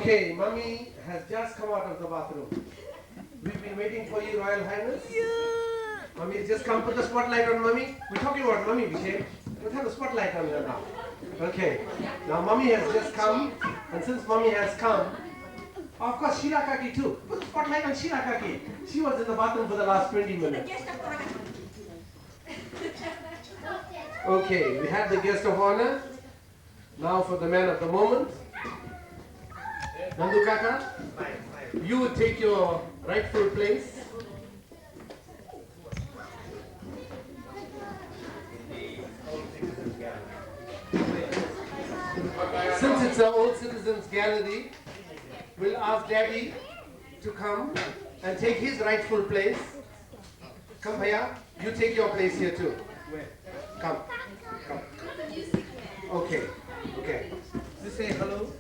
Okay, Mummy has just come out of the bathroom. We've been waiting for you, Royal Highness. Yeah. Mummy has just come. Put the spotlight on Mummy. We're talking about Mummy, Vijay. Let's have the spotlight on her now. Okay. Now Mummy has just come, and since Mummy has come, of course Sheila Kaki too. Put the spotlight on Sheila Kaki. She was in the bathroom for the last 20 minutes. Okay, we have the guest of honor. Now for the man of the moment. Nandu Kaka, you would take your rightful place. Since it's an old citizens gallery, we'll ask Daddy to come and take his rightful place. Come, Bhaiya, you take your place here too. Where? Come. Come. Okay. Okay. Just say hello.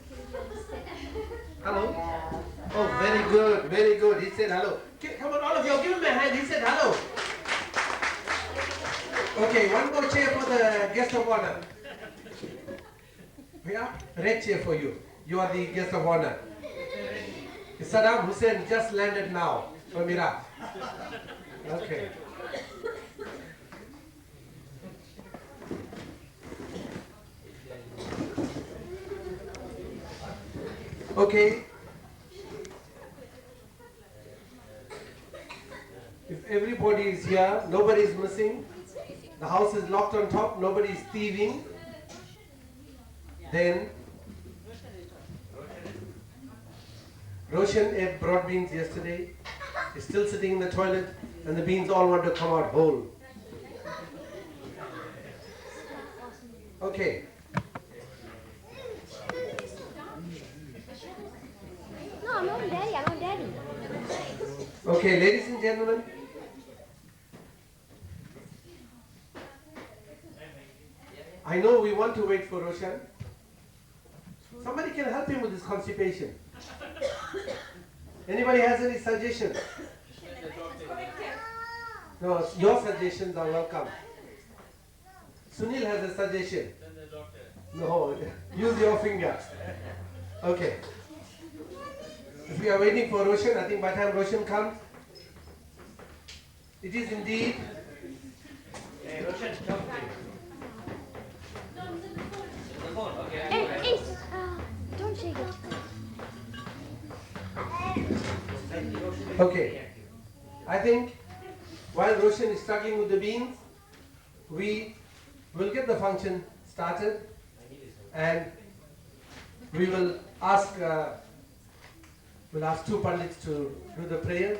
Hello? Oh, very good, very good. He said hello. Come on, all of you, give him a hand. He said hello. Okay, one more chair for the guest of honor. Yeah, red chair for you. You are the guest of honor. Saddam Hussein just landed now from Iraq. Okay. Okay. If everybody is here, nobody is missing, the house is locked on top, nobody is thieving, then Roshan ate broad beans yesterday, is still sitting in the toilet, and the beans all want to come out whole. Okay. No, I'm not daddy, I'm not daddy. Okay, ladies and gentlemen, I know we want to wait for Roshan. Somebody can help him with his constipation. Anybody has any suggestions? No, your suggestions are welcome. Sunil has a suggestion. No, use your finger. Okay. If we are waiting for Roshan, I think by the time Roshan comes, it is indeed. Hey, Roshan, come Hey, Ace, don't shake it. Okay. I think while Roshan is struggling with the beans, we will get the function started and we will ask We'll ask two pandits to do the prayers.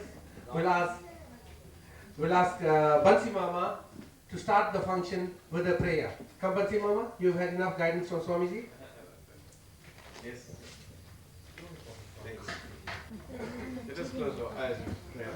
We'll ask Bansi Mama to start the function with a prayer. Come Bansi Mama, you've had enough guidance from Swamiji? Yes. Thanks. Let us close our eyes in prayer.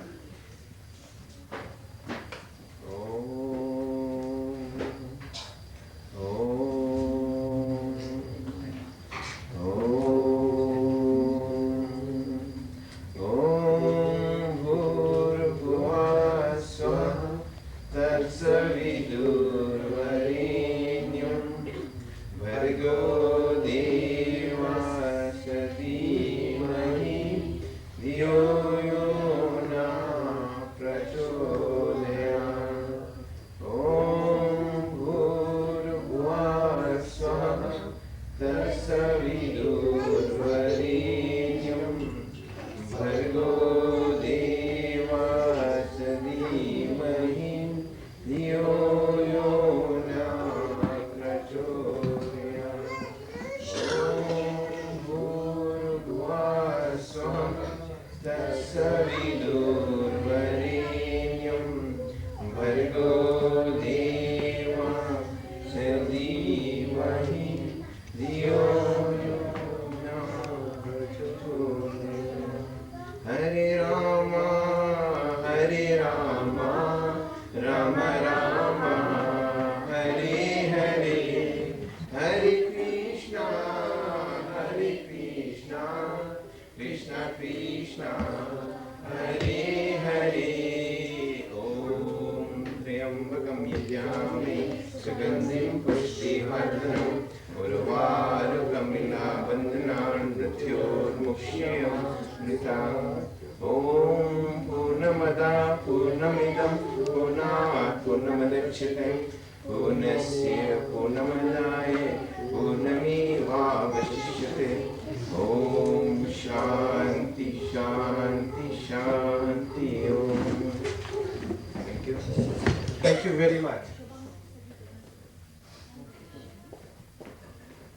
Thank you very much.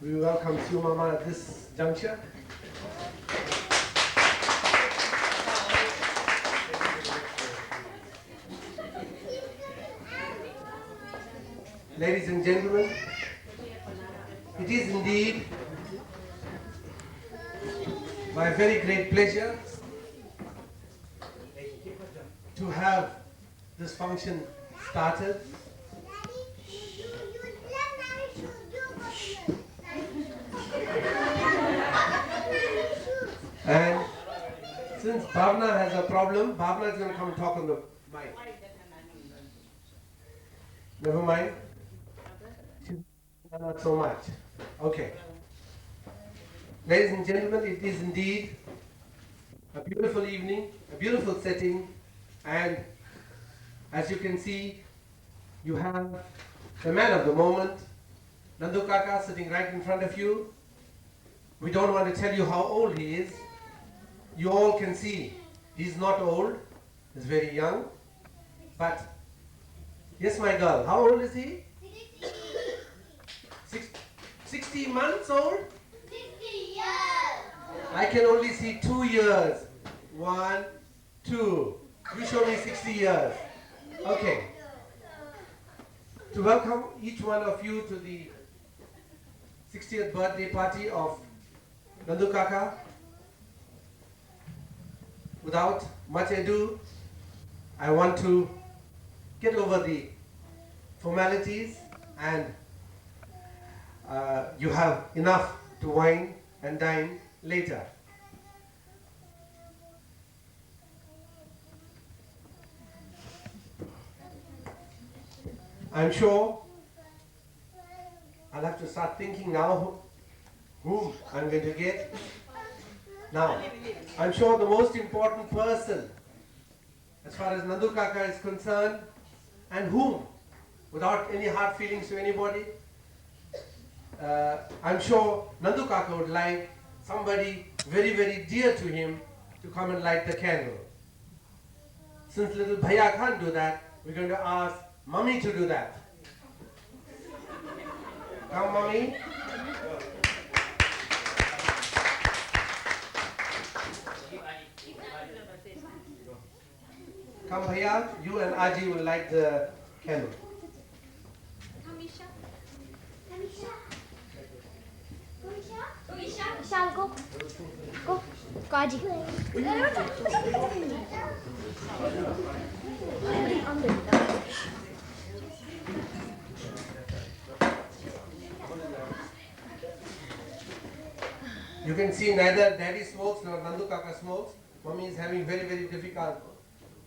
We welcome Sue Mama at this juncture. Ladies and gentlemen, it is indeed my very great pleasure to have this function started. And since Bhavna has a problem, Bhavna is going to come and talk on the mic. Never mind. Not so much. Okay. Ladies and gentlemen, it is indeed a beautiful evening, a beautiful setting, and as you can see, you have the man of the moment, Nandu Kaka, sitting right in front of you. We don't want to tell you how old he is. You all can see he's not old, he's very young. But, yes my girl, how old is he? 60 months old? 60 years. I can only see 2 years. 1, 2. You show me 60 years. Okay. To welcome each one of you to the 60th birthday party of Nandu Kaka, without much ado, I want to get over the formalities, and you have enough to wine and dine later. I'm sure I'll have to start thinking now whom I'm going to get. Now, I'm sure the most important person as far as Nandu Kaka is concerned, and whom, without any hard feelings to anybody, I'm sure Nandu Kaka would like somebody very, very dear to him to come and light the candle. Since little Bhaiya can't do that, we're going to ask Mummy to do that. Come, Mummy. Come Bhaiya, you and Aji will light the candle. Vishal, go. Go. Kaji. You can see neither Daddy smokes nor Nandu Kaka smokes. Mommy is having very, very difficult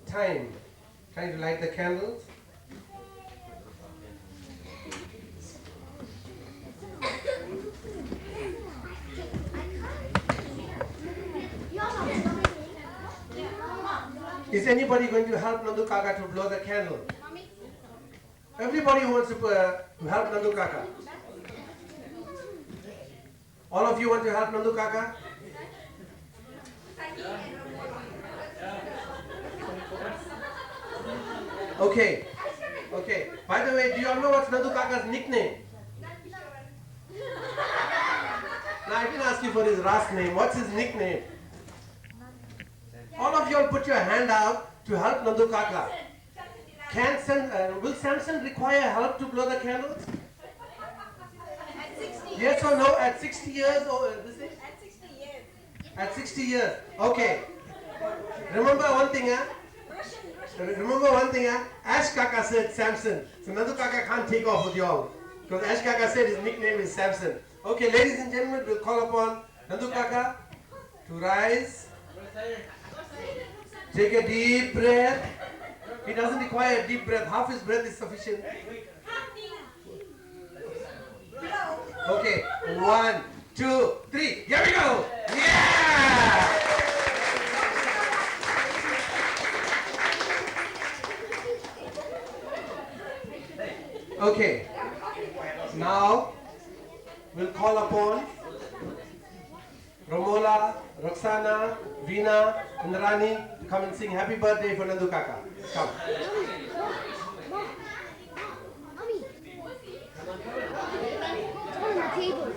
time trying to light the candles. Is anybody going to help Nandu Kaka to blow the candle? Everybody wants to help Nandu Kaka. All of you want to help Nandu Kaka? Okay. Okay. By the way, do you all know what's Nandu Kaka's nickname? No, I didn't ask you for his last name. What's his nickname? All of you all put your hand out to help Nandu Kaka. Will Samson require help to blow the candles? Yes or no? At 60 years or this is? At 60 years. At 60 years. Okay. Remember one thing, huh? Remember one thing, huh? Ash Kaka said Samson. So Nandu Kaka can't take off with y'all. Because Ash Kaka said his nickname is Samson. Okay, ladies and gentlemen, we'll call upon Nandu Kaka to rise. Take a deep breath. He doesn't require a deep breath. Half his breath is sufficient. Okay, 1, 2, 3. Here we go. Yeah! Okay. Now we'll call upon Romola, Roxana, Veena, and Rani to come and sing Happy Birthday for Nandu Kaka. Come. Mommy. On the table.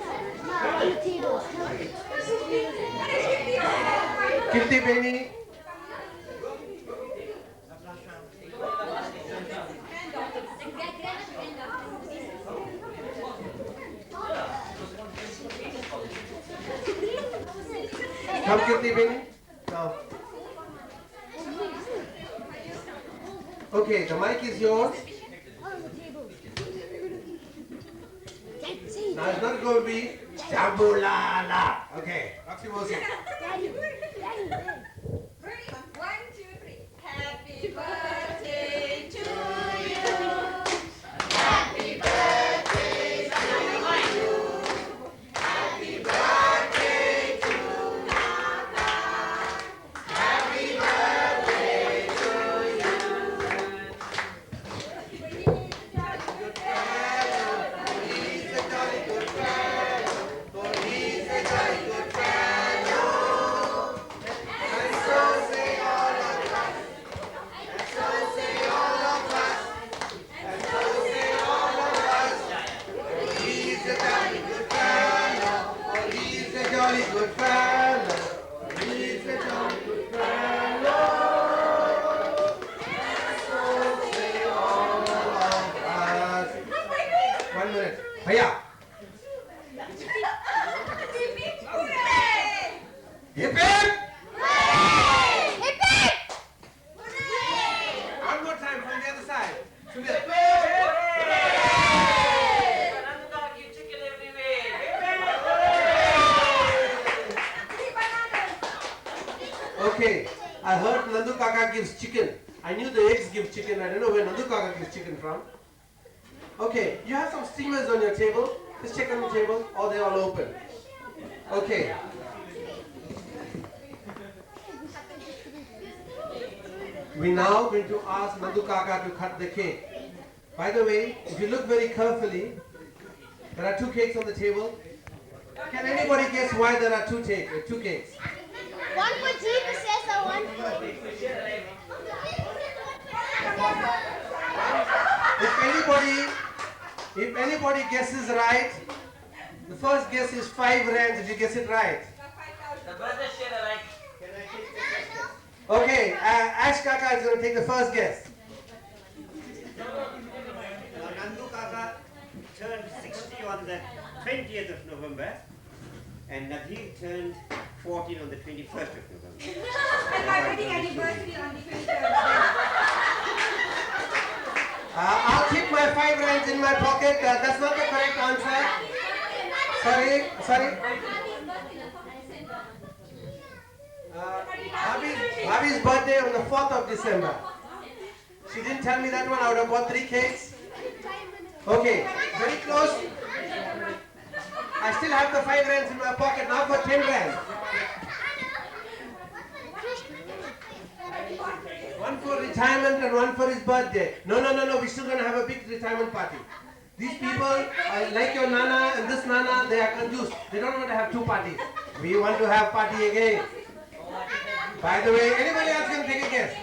On the table. Kirti Beni. Come Kirti Beni. Now. Okay, the mic is yours. On the table. Now it's not going to be Jambulala. Okay, Oxymosi. Daddy. Daddy. Ready? 1, 2, 3. Happy birthday to you. Happy birthday to you. Happy birthday to Nana. Happy birthday to you. He's a jolly good fellow. Oh, he's a jolly good fellow. And so say all of us. And so say all of us. And so say all of us. He's a jolly good fellow. Oh, he's a jolly good fellow. He's a jolly good fellow. And so say all of us. 1 minute. Bhaiya. Hooray! Hip hip. Hip hip! One more time from the other side. Sundar. Okay, I heard Nandu Kaka gives chicken. I knew the eggs give chicken. I don't know where Nandu Kaka gives chicken from. Okay, you have some steamers on your table. Just check on the table, or they're all open. Okay. We now going to ask Nandu Kaka to cut the cake. By the way, if you look very carefully, there are 2 cakes on the table. Can anybody guess why there are 2 cakes? One for Jesus, or one for... If anybody guesses right, the first guess is 5 rands if you guess it right. The brother share alike. Okay, Ash Kaka is going to take the first guess. Nandu Kaka turned 60 on the 20th of November, and Nadhir turned 14 on the 21st of November. And my wedding anniversary on the 23rd. I'll keep my 5 rands in my pocket. That's not the correct answer. Sorry. Bhabhi's birthday on the 4th of December. She didn't tell me that one. I would have bought 3 cakes. Okay, very close. I still have the 5 rands in my pocket now for 10 rands. One for retirement and one for his birthday. No. We're still going to have a big retirement party. These people, like your Nana and this Nana, they are confused. They don't want to have 2 parties. We want to have party again. By the way, anybody else can take a guess?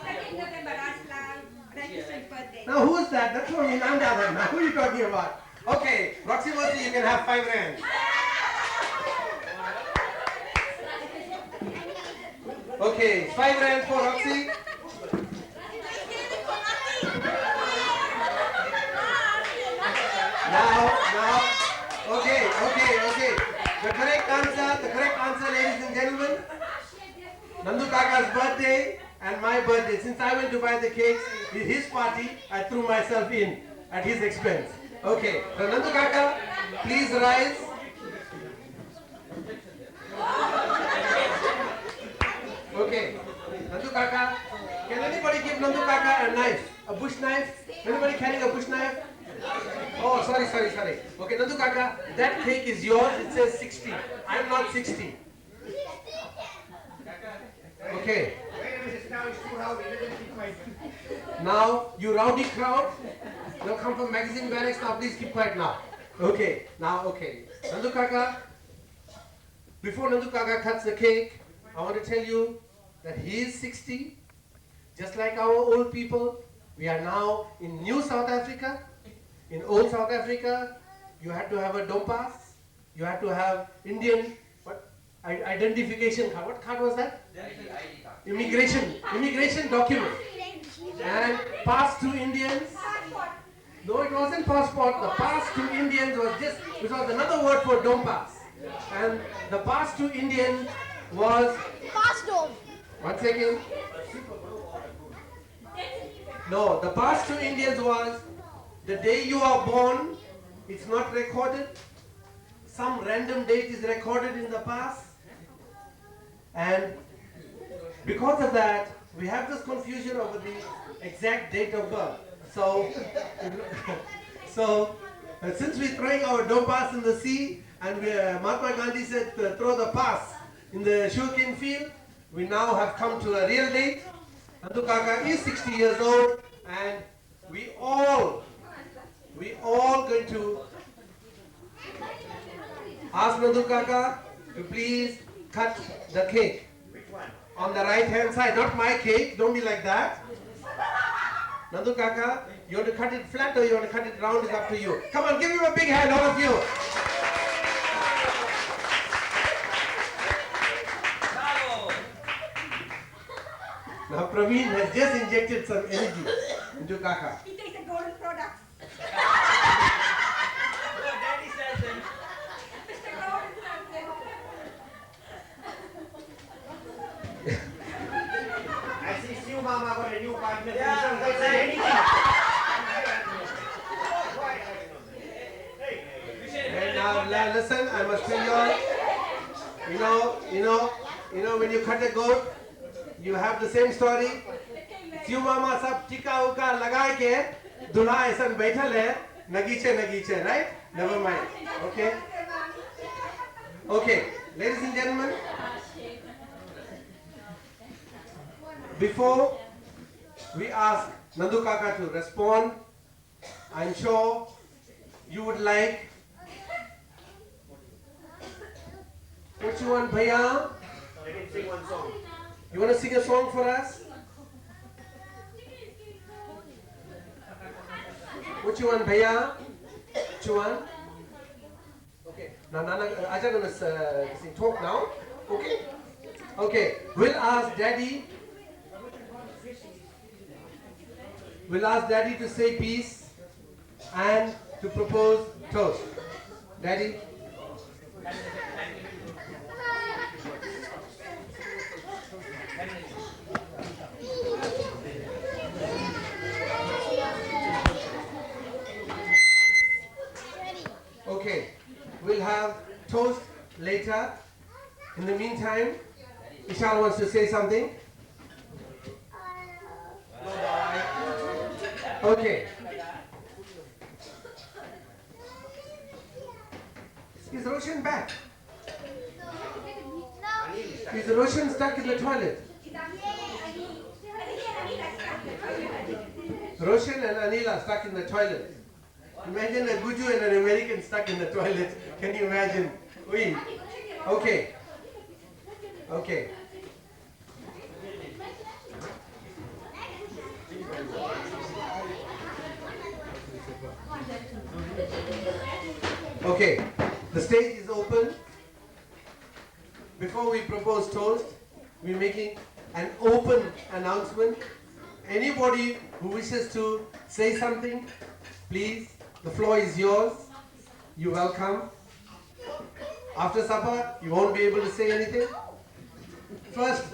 2nd November, Aslam, registered birthday. Now who is that? That's from Nanda then. Now who are you talking about? Okay, Roxy Mercy, you can have 5 rands. Okay, 5 rands for Roxy. Now, okay. The correct answer, ladies and gentlemen, Nandu Kaka's birthday and my birthday. Since I went to buy the cakes, his party, I threw myself in at his expense. Okay, so Nandu Kaka, please rise. Okay, Nandu Kaka, can anybody give Nandu Kaka a knife? A bush knife? Anybody carrying a bush knife? Oh, sorry. Okay, Nandu Kaka, that cake is yours. It says 60. I'm not 60. Okay. Now, you rowdy crowd, you come from magazine barracks. Now, please keep quiet now. Okay. Nandu Kaka, before Nandu Kaka cuts the cake, I want to tell you that he is 60, just like our old people. We are now in New South Africa. In old South Africa, you had to have a dompas, you had to have Indian identification card. What card was that? Immigration document. And pass to Indians. No, it wasn't passport. The pass to Indians was another word for dompas. And the pass to Indians was... Pastor. 1 second. No, the pass to Indians was the day you are born. It's not recorded. Some random date is recorded in the past. And because of that, we have this confusion over the exact date of birth. So since we're throwing our dompas in the sea, and Mahatma Gandhi said throw the pass in the sugarcane field, we now have come to a real date. Nandu Kaka is 60 years old, and we all going to ask Nandu Kaka to please cut the cake. Which one? On the right hand side, not my cake, don't be like that. Nandu Kaka, you want to cut it flat or you want to cut it round, it's up to you. Come on, give him a big hand, all of you. Now Praveen has just injected some energy into Kaka. He takes a golden product. Daddy says it. Mr. Golden something. I see Siu Mama got a new partner. Yeah, She doesn't say anything. And now listen, I must tell you all, you know, when you cut a goat, you have the same story. Siu Mama sab tika uka lagai ke, dulha aisan baithal hai, nagiche, right? Never mind. Okay, ladies and gentlemen, before we ask Nandu Kaka to respond, I'm sure you would like. What you want, Bhaiya? Let him sing one song. You want to sing a song for us? What you want, Bhaiya? What you want? Okay. Now, Nana, Aja gonna sing. Talk now. Okay. Okay, we'll ask Daddy to say peace and to propose toast. Daddy? Okay, we'll have toast later. In the meantime, Ishal wants to say something. Okay. Is Roshan back? Is Roshan stuck in the toilet? Roshan and Anil are stuck in the toilet. Imagine a Guju and an American stuck in the toilet. Can you imagine? Oui. Okay. Okay. Okay. The stage is open. Before we propose toast, we're making an open announcement. Anybody who wishes to say something, please, the floor is yours. You're welcome. After supper, you won't be able to say anything. First,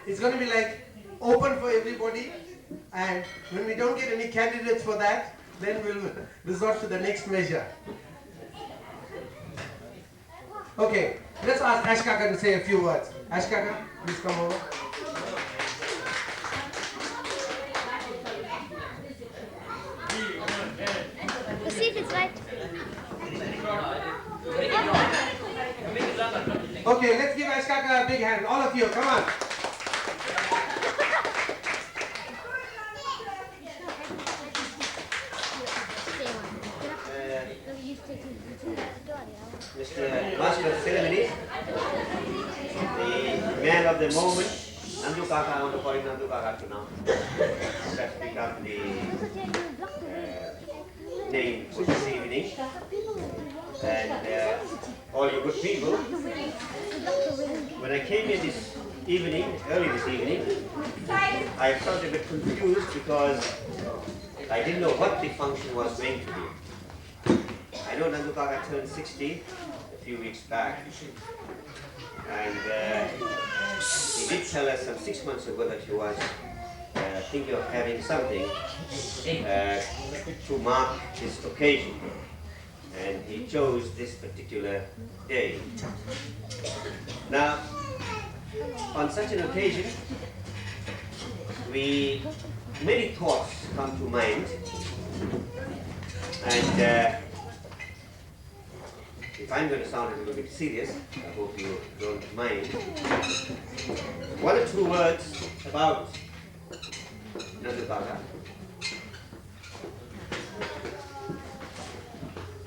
it's going to be like open for everybody, and when we don't get any candidates for that, then we'll resort to the next measure. Okay, let's ask Ash Kaka to say a few words. Ash Kaka, please come over. Let's see if it's right. Okay, let's give Ash Kaka a big hand. All of you, come on. Mr. Master of Ceremonies, the man of the moment, Nandu Kaka, I want to call him Nandu Kaka to now. That's become the name for this evening. And all you good people, when I came in this evening, early this evening, I felt a bit confused because I didn't know what the function was going to be. I know Nandu Kaka turned 60 a few weeks back, and he did tell us some 6 months ago that he was thinking of having something to mark this occasion, and he chose this particular day. Now, on such an occasion, many thoughts come to mind, and if I'm going to sound a little bit serious, I hope you don't mind. 1 or 2 words about Nandu Kaka.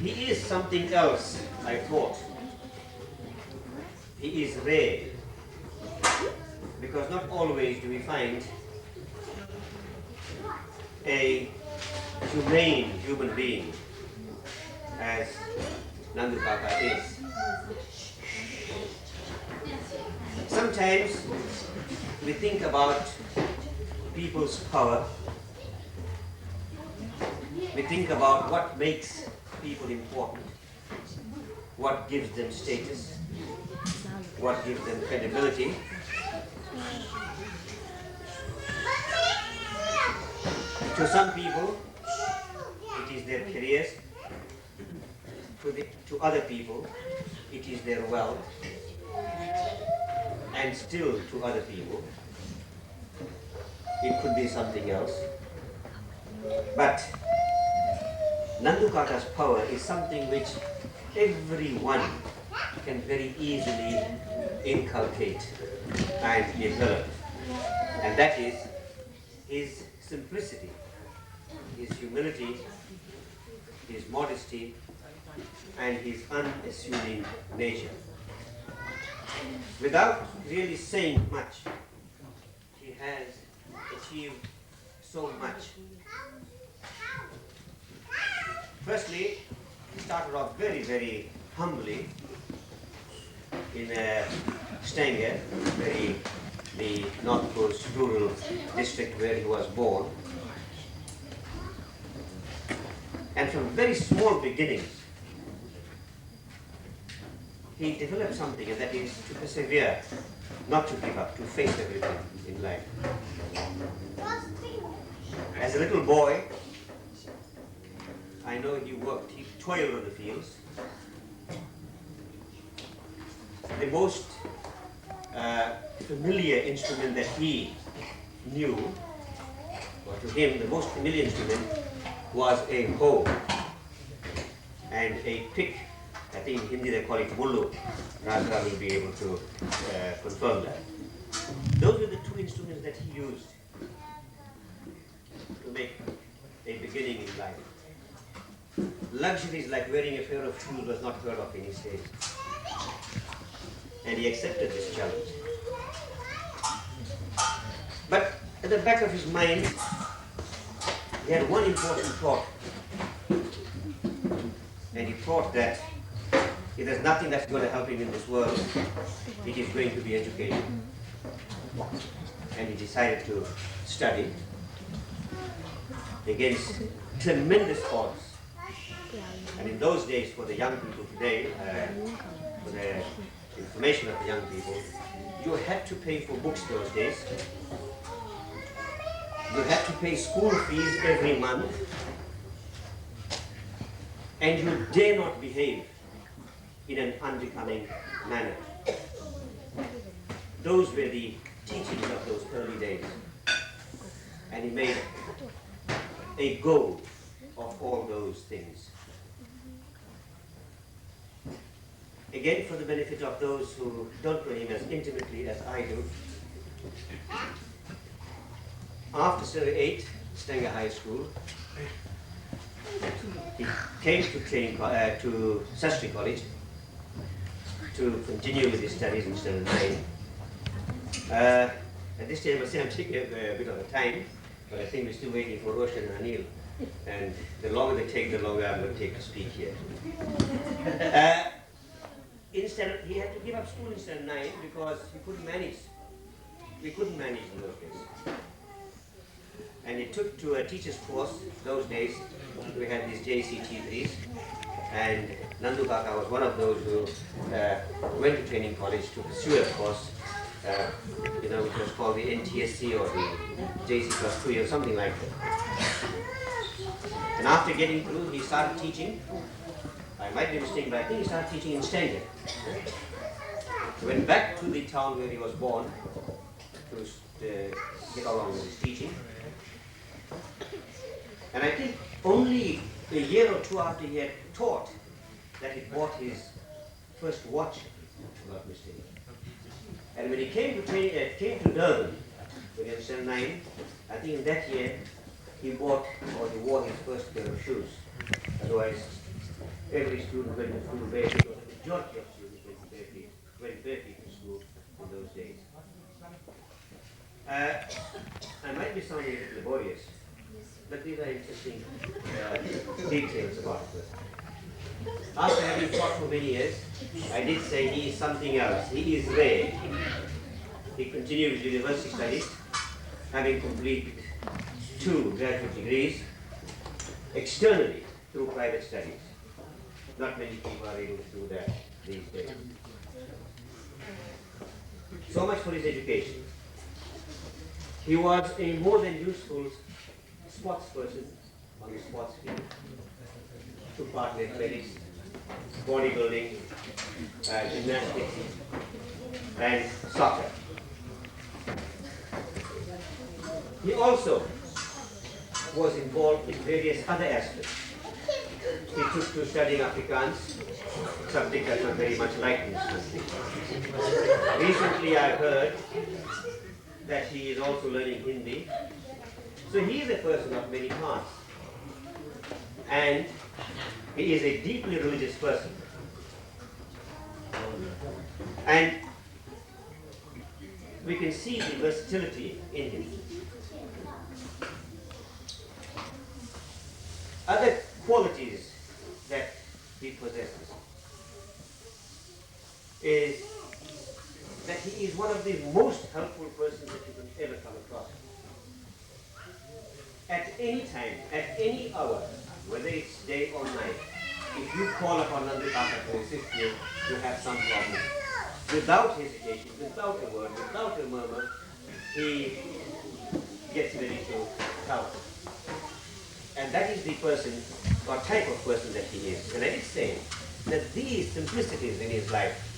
He is something else, I thought. He is rare, because not always do we find a humane human being as Nandu Kaka is. Sometimes we think about people's power. We think about what makes people important, what gives them status, what gives them credibility. To some people, it is their careers. To other people, it is their wealth. And still to other people, it could be something else. But Nandu Kaka's power is something which everyone can very easily inculcate and develop. And that is his simplicity, his humility, his modesty, and his unassuming nature. Without really saying much, he has achieved so much. Firstly, he started off very, very humbly in a Eskdale, the North Coast rural district where he was born. And from very small beginnings, he developed something, and that is to persevere, not to give up, to face everything in life. As a little boy, I know he toiled on the fields. The most familiar instrument that he knew, or to him the most familiar instrument, was a hoe and a pick. I think in Hindi they call it mullu. Raja will be able to confirm that. Those were the two instruments that he used to make a beginning in life. Luxuries like wearing a pair of shoes was not heard of in his days. And he accepted this challenge. But at the back of his mind, he had one important thought. And he thought that if there's nothing that's going to help him in this world, it is going to be education. And he decided to study against tremendous odds. And in those days, for the young people today, for the information of the young people, you had to pay for books those days. You had to pay school fees every month. And you dare not behave in an unbecoming manner. Those were the teachings of those early days. And he made a go of all those things. Again, for the benefit of those who don't know him as intimately as I do, after Survey 8, Stanger High School, he came to Sastry College to continue with his studies in Standard 9. At this time, I say I'm taking a bit of a time, but I think we're still waiting for Roshan and Anil. And the longer they take, the longer I'm going to take to speak here. Instead, he had to give up school in Standard 9 because he couldn't manage. We couldn't manage in those days. And he took to a teacher's course those days. We had these JCT3s, and Nandu Kaka was one of those who went to training college to pursue a course, which was called the NTSC or the JC plus 2 or something like that. And after getting through, he started teaching. I might be mistaken, but I think he started teaching in Stanley. He went back to the town where he was born to get along with his teaching. And I think only a year or two after he had taught that he bought his first watch, if I'm not mistaken. And when he came to Durban, when he was 9, I think in that year he wore his first pair of shoes. Otherwise, every student went to school barefoot, or the majority of students went barefoot to school in those days. I might be sounding a bit laborious, but these are interesting details about it. After having taught for many years, I did say he is something else. He is rare. He continued his university studies, having completed 2 graduate degrees externally through private studies. Not many people are able to do that these days. So much for his education. He was a more than useful sports person on the sports field. Took part in athletics, bodybuilding, gymnastics, and soccer. He also was involved in various other aspects. He took to studying Afrikaans, subject that was very much liked in this country. Recently I heard that he is also learning Hindi. So he is a person of many parts. And he is a deeply religious person. And we can see the versatility in him. Other qualities that he possesses is that he is one of the most helpful persons that you can ever come across. At any time, at any hour, whether it's day or night, if you call upon Nandu Biseswar to assist you, you have some problem. Without hesitation, without a word, without a murmur, he gets ready to help. And that is the person, or type of person that he is. And I did say that these simplicities in his life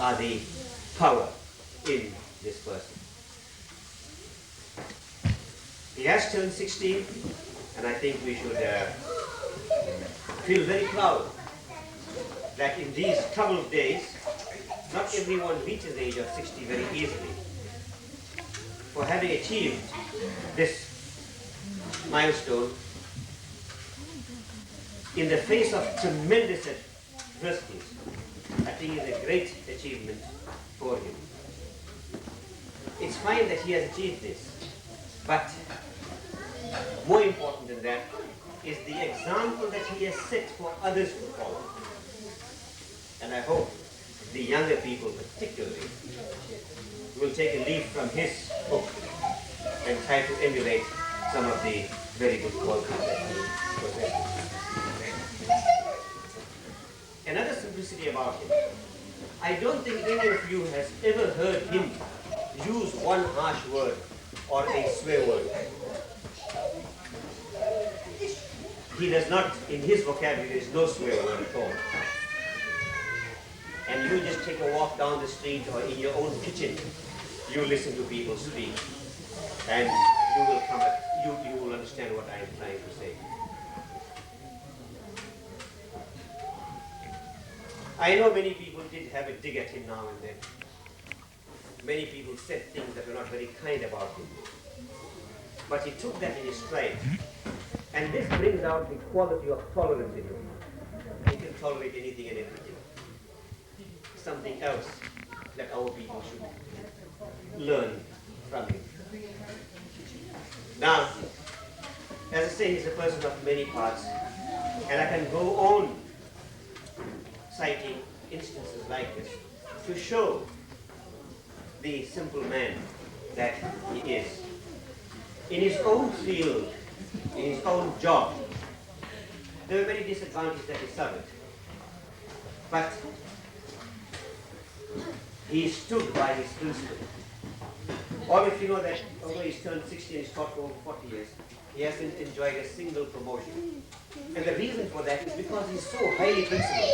are the power in this person. He has turned 16, and I think we should feel very proud that in these troubled days, not everyone reaches the age of 60 very easily. For having achieved this milestone in the face of tremendous adversities, I think is a great achievement for him. It's fine that he has achieved this, but more important than that is the example that he has set for others to follow. And I hope the younger people particularly will take a leaf from his book and try to emulate some of the very good qualities that he possesses. Another simplicity about him, I don't think any of you has ever heard him use one harsh word or a swear word. He does not, in his vocabulary, there is no swear word at all. And you just take a walk down the street or in your own kitchen, you listen to people speak, and you will understand what I am trying to say. I know many people did have a dig at him now and then. Many people said things that were not very kind about him. But he took that in his stride. And this brings out the quality of tolerance in him. He can tolerate anything and everything. Something else that our people should learn from him. Now, as I say, he's a person of many parts, and I can go on citing instances like this to show the simple man that he is. In his own field, in his own job, there were many disadvantages that he suffered. But he stood by his principle. All of you know that although he's turned 60 and he's taught for over 40 years, he hasn't enjoyed a single promotion. And the reason for that is because he's so highly principled.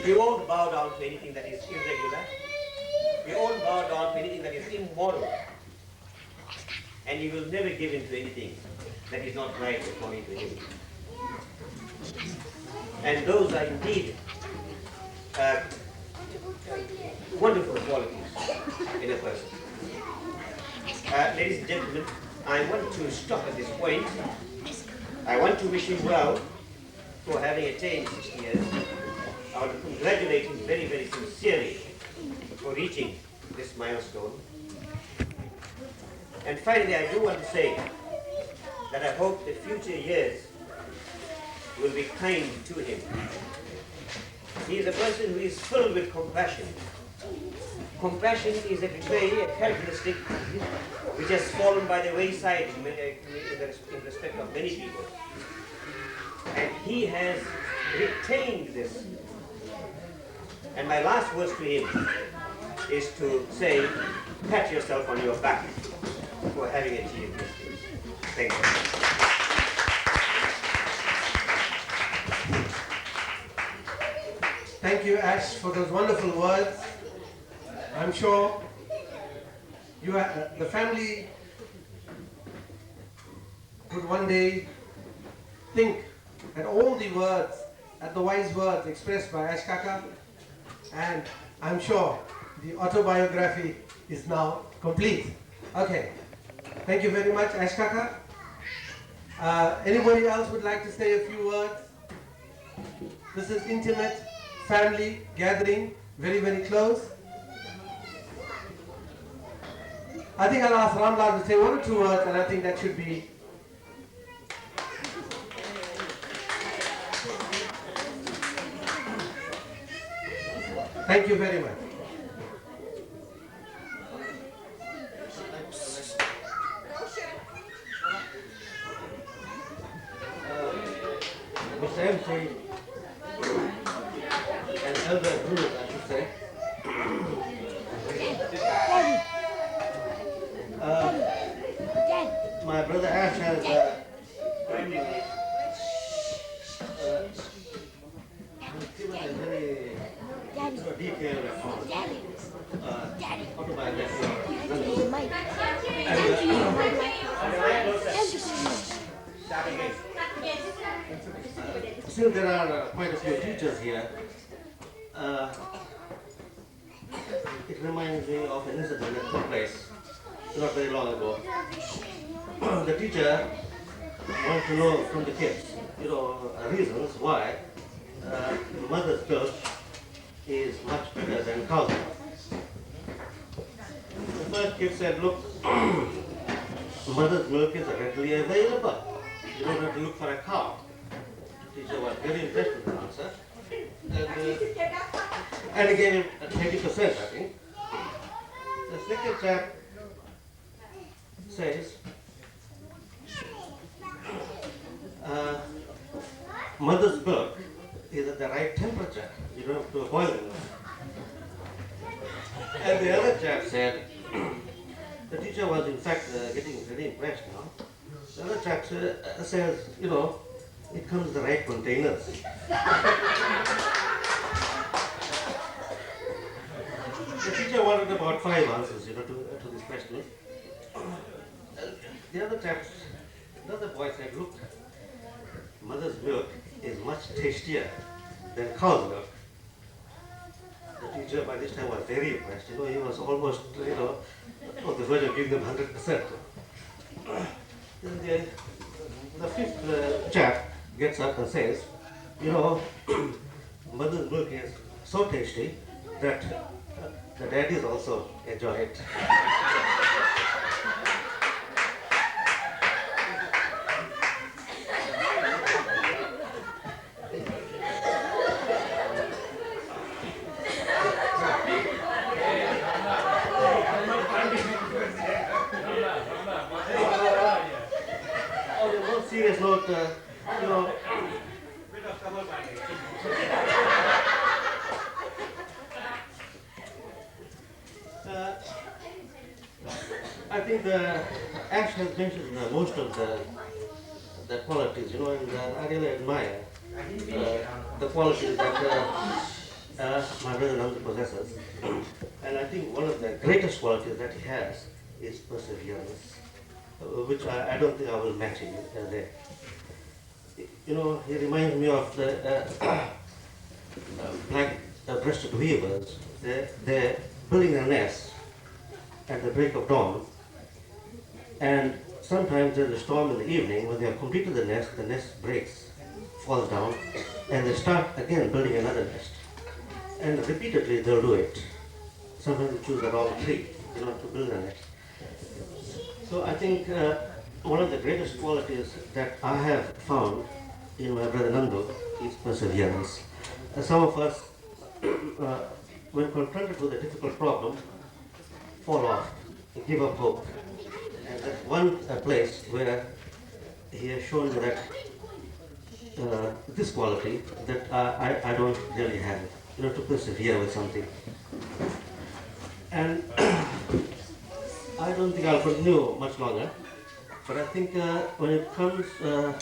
He won't bow down to anything that is irregular. He won't bow down to anything that is immoral. And he will never give in to anything that is not right according to him. And those are indeed wonderful qualities in a person. Ladies and gentlemen, I want to stop at this point. I want to wish him well for having attained 60 years. I want to congratulate him very, very sincerely for reaching this milestone. And finally, I do want to say that I hope that future years will be kind to him. He is a person who is filled with compassion. Compassion is a characteristic which has fallen by the wayside in respect of many people. And he has retained this. And my last words to him is to say, pat yourself on your back for having achieved these things. Thank you. Thank you, Ash, for those wonderful words. I'm sure you the family would one day think at all the words, at the wise words expressed by Ash Kaka, and I'm sure the autobiography is now complete. Okay, thank you very much, Ash Kaka. Anybody else would like to say a few words? This is intimate family gathering, very, very close. I think I'll ask Ramlal to say one or two words, and I think that should be. Thank you very much. Mr. MC, an elder group, I should say. My brother Ash has given a very detailed autobiography of Since there are quite a few teachers here, it reminds me of an incident that took place not very long ago. The teacher wanted to know from the kids, reasons why mother's milk is much better than cow's milk. The first kid said, look, mother's milk is readily available. You don't have to look for a cow. The teacher was very impressed with the answer. And he gave him 20%, I think. The second chap says, mother's milk is at the right temperature. You don't have to boil it. And the other chap said, the teacher was in fact getting very impressed now. The other chap says, it comes in the right containers. The teacher wanted about 5 answers, to this question. The other boy said, look, mother's milk is much tastier than cow's milk. The teacher by this time was very impressed. He was almost, on the verge of giving them 100%. Then the fifth chap gets up and says, mother's milk is so tasty that the daddies also enjoy it. On a more serious note, bit of trouble I think Ash has mentioned most of the qualities, and I really admire the qualities that my brother Nandu possesses. And I think one of the greatest qualities that he has is perseverance, which I don't think I will match him there. He reminds me of the black-breasted weavers. They're building a nest at the break of dawn, and sometimes there's a storm in the evening. When they have completed the nest breaks, falls down, and they start again building another nest. And repeatedly they'll do it. Sometimes they choose the wrong tree, to build a nest. So I think one of the greatest qualities that I have found in my brother Nandu is perseverance. Some of us, when confronted with a difficult problem, fall off, give up hope. And that's one place where he has shown me that this quality that I don't really have, to persevere with something. And I don't think I'll continue much longer, but I think when it comes to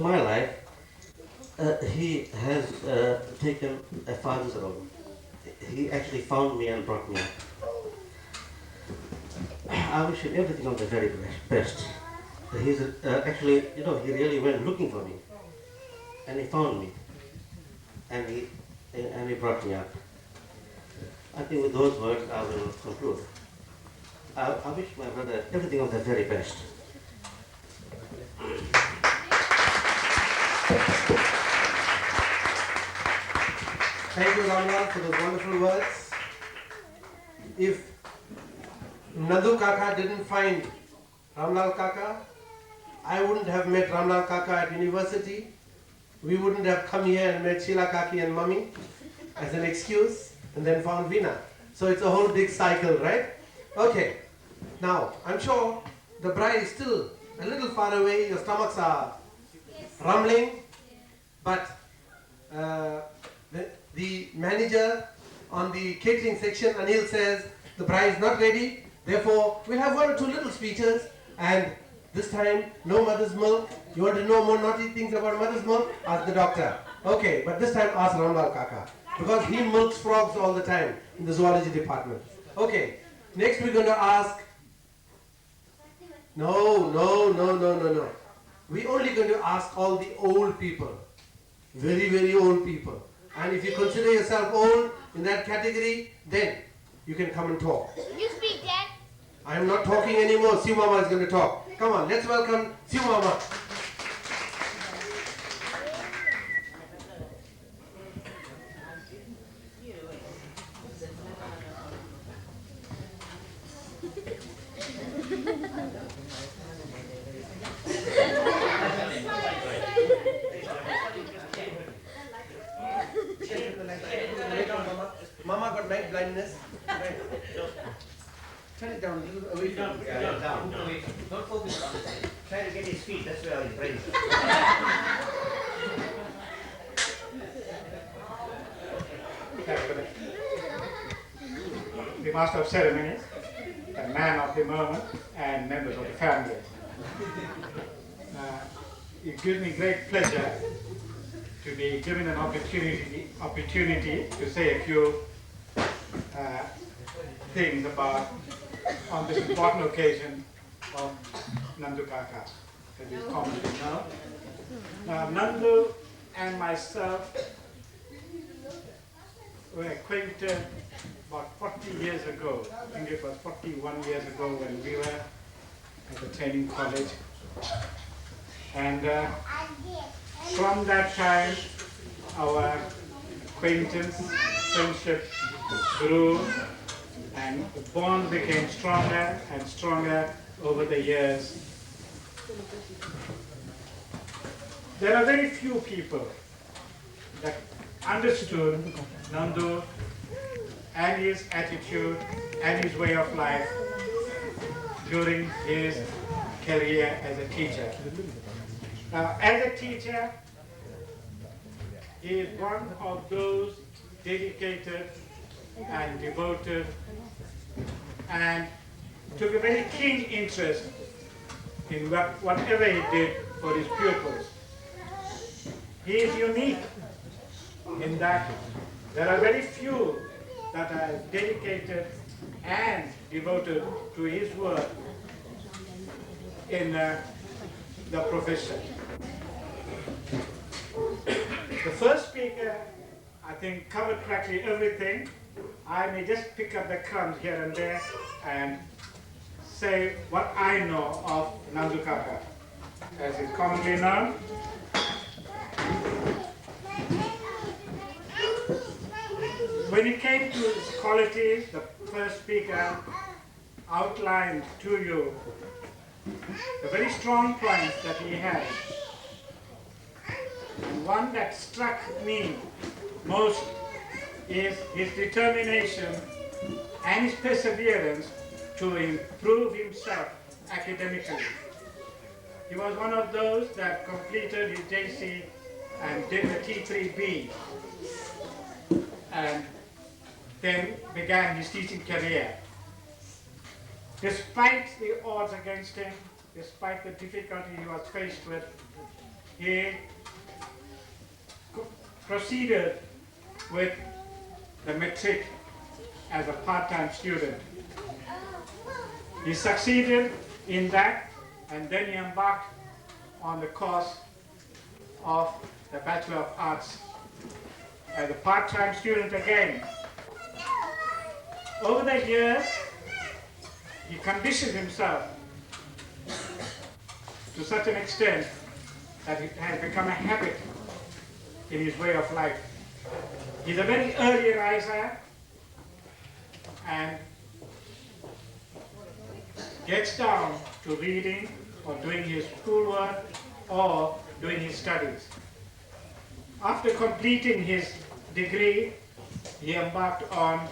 my life, he has taken a father's role. He actually found me and brought me up. I wish him everything of the very best. He's actually, he really went looking for me, and he found me, and he brought me up. I think with those words I will conclude. I wish my brother everything of the very best. Thank you, Ramlal, for those wonderful words. If Nandu Kaka didn't find Ramlal Kaka, I wouldn't have met Ramlal Kaka at university. We wouldn't have come here and met Sheila Kaki and Mummy. as an excuse and then found Veena. So it's a whole big cycle, right? Okay. Now, I'm sure the bride is still a little far away. Your stomachs are rumbling. But the manager on the catering section, Anil, says the bride is not ready. Therefore, we'll have one or two little speeches. And this time, no mother's milk. You want to know more naughty things about mother's milk? Ask the doctor. Okay, but this time ask Ramlal Kaka. Because he milks frogs all the time in the zoology department. Okay, next we're going to ask... No. We're only going to ask all the old people. Very, very old people. And if you consider yourself old in that category, then you can come and talk. You speak, Dad. I am not talking anymore. Siu Mama is going to talk. Come on, let's welcome Siu Mama. Mama got night blindness. Right. Turn it down a little away from Down. Don't focus on it. Try to get his feet, that's where his brain is. The master of ceremonies, the man of the moment, and members of the family. It gives me great pleasure to be given an opportunity to say a few things about on this important occasion of Nandu Kaka, as is commonly known. Now, Nandu and myself were acquainted about 40 years ago. I think it was 41 years ago when we were at the training college. And from that time, our acquaintance, friendship grew, and the bond became stronger and stronger over the years. There are very few people that understood Nandu and his attitude and his way of life during his career as a teacher. Now, as a teacher, he is one of those dedicated and devoted and took a very keen interest in whatever he did for his pupils. He is unique in that there are very few that are dedicated and devoted to his work in the profession. The first speaker, I think, covered practically everything. I may just pick up the crumbs here and there and say what I know of Nandu Kaka, as is commonly known. When it came to his qualities, the first speaker outlined to you the very strong points that he had. And one that struck me most is his determination and his perseverance to improve himself academically. He was one of those that completed his JC and did the T3B and then began his teaching career. Despite the odds against him, despite the difficulty he was faced with, he proceeded with the matric as a part-time student. He succeeded in that, and then he embarked on the course of the Bachelor of Arts as a part-time student again. Over the years, he conditioned himself to such an extent that it has become a habit in his way of life. He's a very early riser and gets down to reading or doing his schoolwork or doing his studies. After completing his degree, he embarked on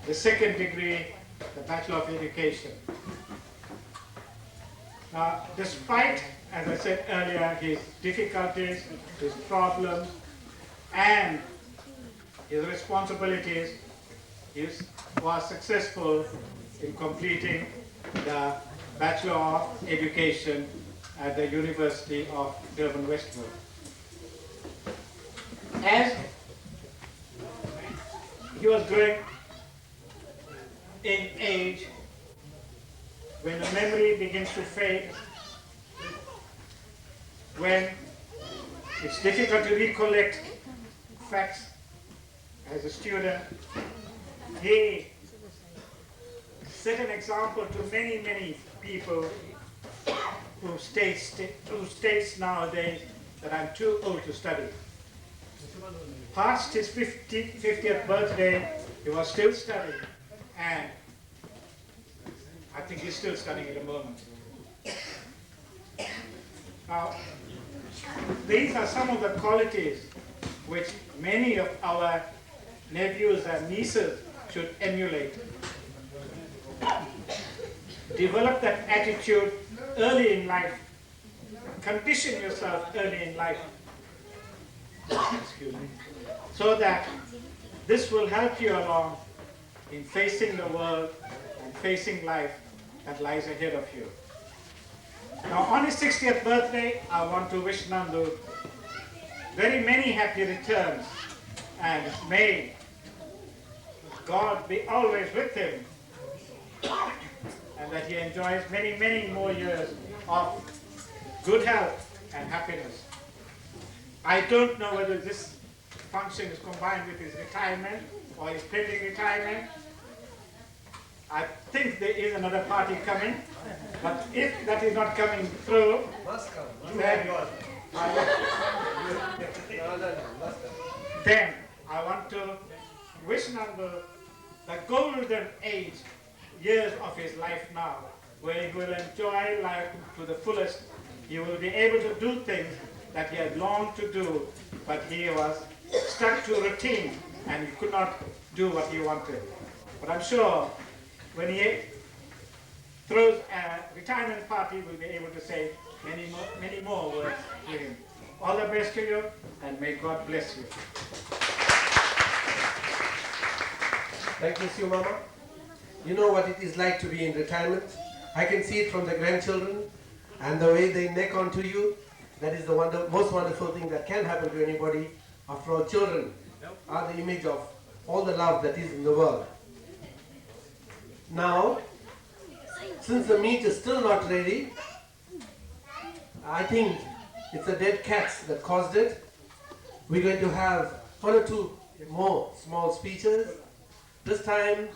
the second degree, the Bachelor of Education. Now, despite, as I said earlier, his difficulties, his problems, and his responsibilities, he was successful in completing the Bachelor of Education at the University of Durban, Westwood. As he was growing in age, when the memory begins to fade, when it's difficult to recollect facts as a student, he set an example to many, many people who states nowadays that I'm too old to study. Past his 50th birthday, he was still studying, and I think he's still studying at the moment. Now, these are some of the qualities which many of our nephews and nieces should emulate. Develop that attitude early in life. Condition yourself early in life. Excuse me. So that this will help you along in facing the world and facing life that lies ahead of you. Now, on his 60th birthday, I want to wish Nandu very many happy returns, and may God be always with him, and that he enjoys many, many more years of good health and happiness. I don't know whether this function is combined with his retirement or his pending retirement. I think there is another party coming, but if that is not coming through, then I want to wish Nandu the golden age years of his life now, where he will enjoy life to the fullest. He will be able to do things that he had longed to do, but he was stuck to routine and he could not do what he wanted. But I'm sure when he throws a retirement party, we'll be able to say many more words to him. All the best to you, and may God bless you. Thank you, Sue Mama. You know what it is like to be in retirement. I can see it from the grandchildren and the way they neck onto you. That is the most wonderful thing that can happen to anybody. After all, children are the image of all the love that is in the world. Now, since the meat is still not ready, I think it's the dead cats that caused it. We're going to have one or two more small speeches. This time,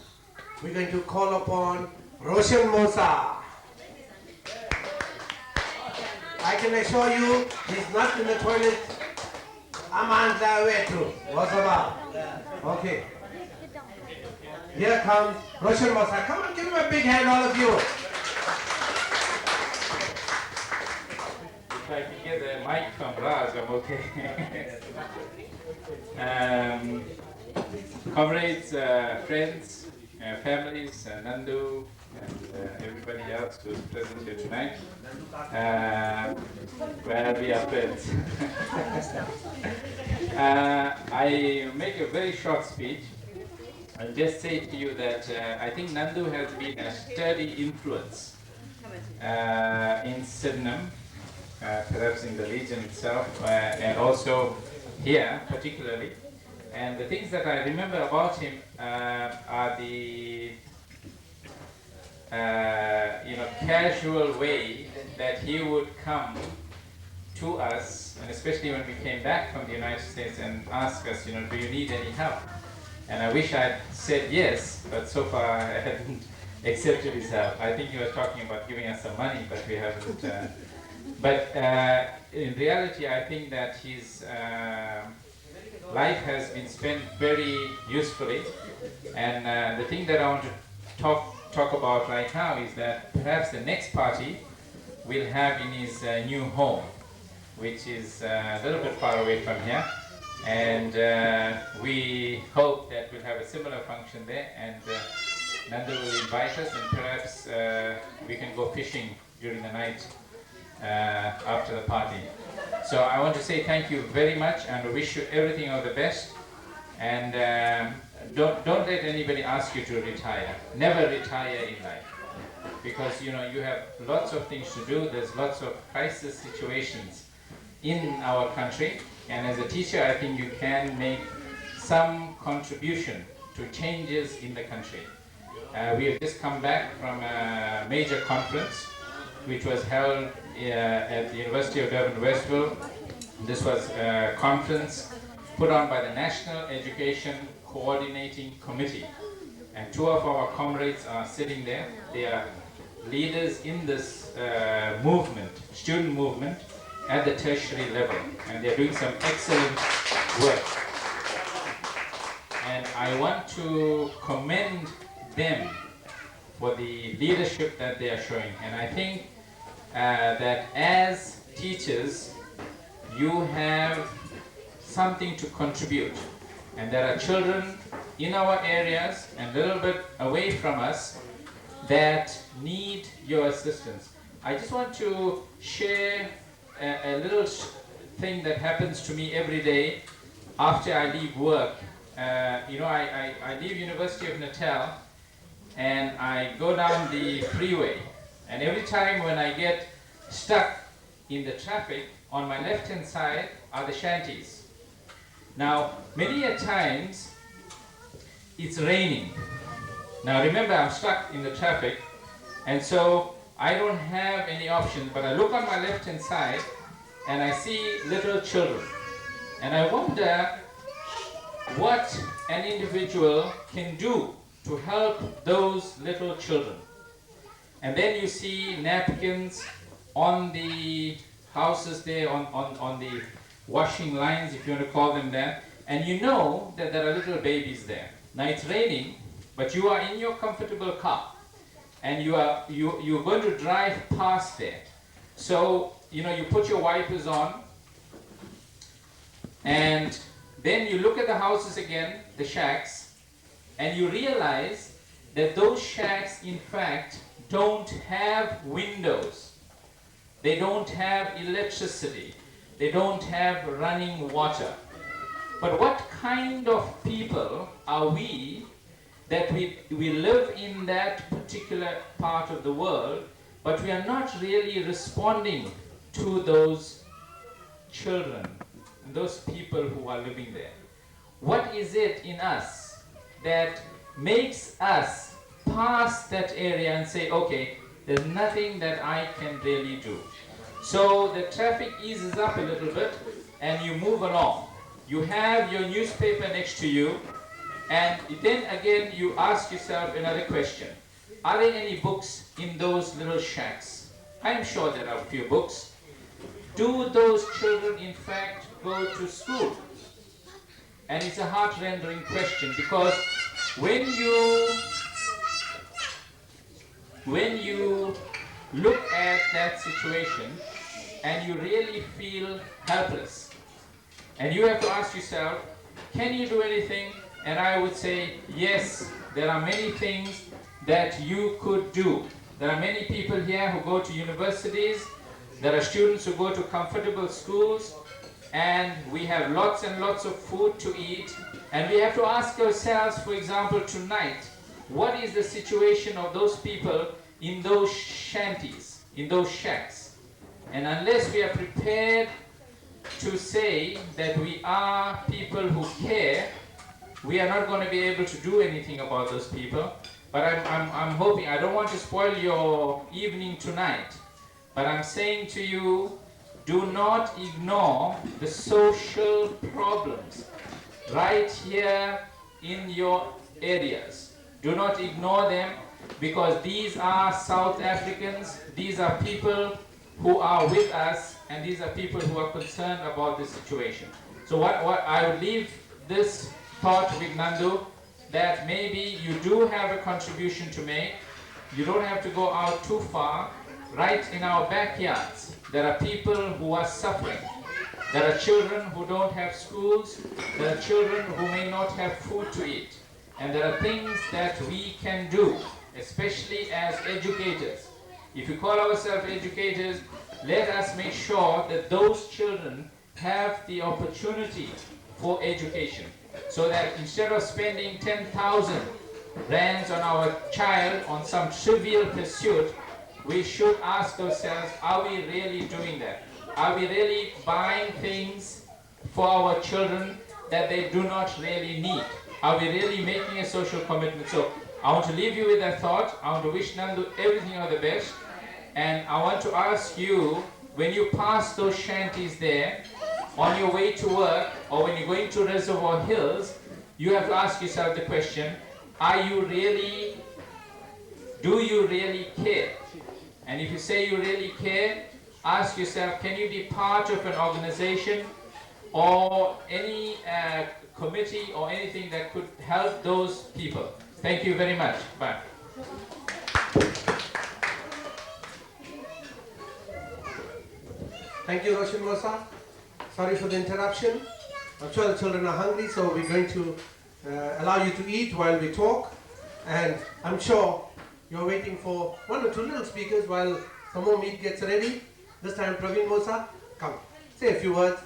we're going to call upon Roshan Mosa. I can assure you, he's not in the toilet. I'm on the way to. What's about? Okay. Here comes Roshan Mosa. Come on, give him a big hand, all of you. If I can get the mic from Raj, I'm okay. Comrades, friends, families, Nandu, and everybody else who's present here tonight. Well, we are friends. I make a very short speech. I'll just say to you that I think Nandu has been a steady influence in Sydenham, perhaps in the region itself, and also here particularly. And the things that I remember about him are the casual way that he would come to us, and especially when we came back from the United States, and ask us, do you need any help? And I wish I'd said yes, but so far I haven't accepted his help. I think he was talking about giving us some money, but we haven't. But in reality, I think that his life has been spent very usefully. And the thing that I want to talk about right now is that perhaps the next party will have in his new home, which is a little bit far away from here. And we hope that we'll have a similar function there, and Nandu will invite us, and perhaps we can go fishing during the night after the party. So I want to say thank you very much and wish you everything of the best. And don't let anybody ask you to retire. Never retire in life, because you have lots of things to do. There's lots of crisis situations in our country, and as a teacher I think you can make some contribution to changes in the country. We have just come back from a major conference which was held at the University of Durban, Westville. This was a conference put on by the National Education Coordinating Committee, and two of our comrades are sitting there. They are leaders in this movement, student movement at the tertiary level, and they're doing some excellent work. And I want to commend them for the leadership that they are showing. And I think that as teachers, you have something to contribute. And there are children in our areas and a little bit away from us that need your assistance. I just want to share a little thing that happens to me every day after I leave work. I leave University of Natal and I go down the freeway, and every time when I get stuck in the traffic, on my left hand side are the shanties. Now many a times it's raining. Now remember, I'm stuck in the traffic, and so I don't have any option, but I look on my left hand side and I see little children, and I wonder what an individual can do to help those little children. And then you see napkins on the houses there, on the washing lines, if you want to call them that, and you know that there are little babies there. Now it's raining, but you are in your comfortable car, and you're going to drive past there. So you put your wipers on, and then you look at the houses again, the shacks, and you realize that those shacks in fact don't have windows. They don't have electricity. They don't have running water. But what kind of people are we that we live in that particular part of the world, but we are not really responding to those children and those people who are living there? What is it in us that makes us pass that area and say, okay, there's nothing that I can really do? So the traffic eases up a little bit and you move along. You have your newspaper next to you, and then again you ask yourself another question. Are there any books in those little shacks? I am sure there are a few books. Do those children in fact go to school? And it's a heart-rendering question, because when you look at that situation and you really feel helpless, and you have to ask yourself, can you do anything? And I would say, yes, there are many things that you could do. There are many people here who go to universities. There are students who go to comfortable schools, and we have lots and lots of food to eat. And we have to ask ourselves, for example, tonight, what is the situation of those people in those shanties, in those shacks? And unless we are prepared to say that we are people who care, we are not going to be able to do anything about those people. But I'm hoping, I don't want to spoil your evening tonight, but I'm saying to you, do not ignore the social problems right here in your areas. Do not ignore them, because these are South Africans, these are people who are with us, and these are people who are concerned about the situation. So what I would leave this thought with Nandu, that maybe you do have a contribution to make. You don't have to go out too far. Right in our backyards, there are people who are suffering, There are children who don't have schools. There are children who may not have food to eat. And there are things that we can do, especially as educators. If we call ourselves educators, let us make sure that those children have the opportunity for education. So that instead of spending 10,000 rands on our child on some trivial pursuit, we should ask ourselves, are we really doing that? Are we really buying things for our children that they do not really need? Are we really making a social commitment? So I want to leave you with that thought. I want to wish Nandu everything of the best. And I want to ask you, when you pass those shanties there, on your way to work, or when you're going to Reservoir Hills, you have to ask yourself the question, do you really care? And if you say you really care, ask yourself, can you be part of an organization or any committee or anything that could help those people? Thank you very much. Bye. Thank you, Roshan Mosa. Sorry for the interruption. I'm sure the children are hungry, so we're going to allow you to eat while we talk. And I'm sure you're waiting for one or two little speakers while some more meat gets ready. This time, Praveen Mosa, come, say a few words.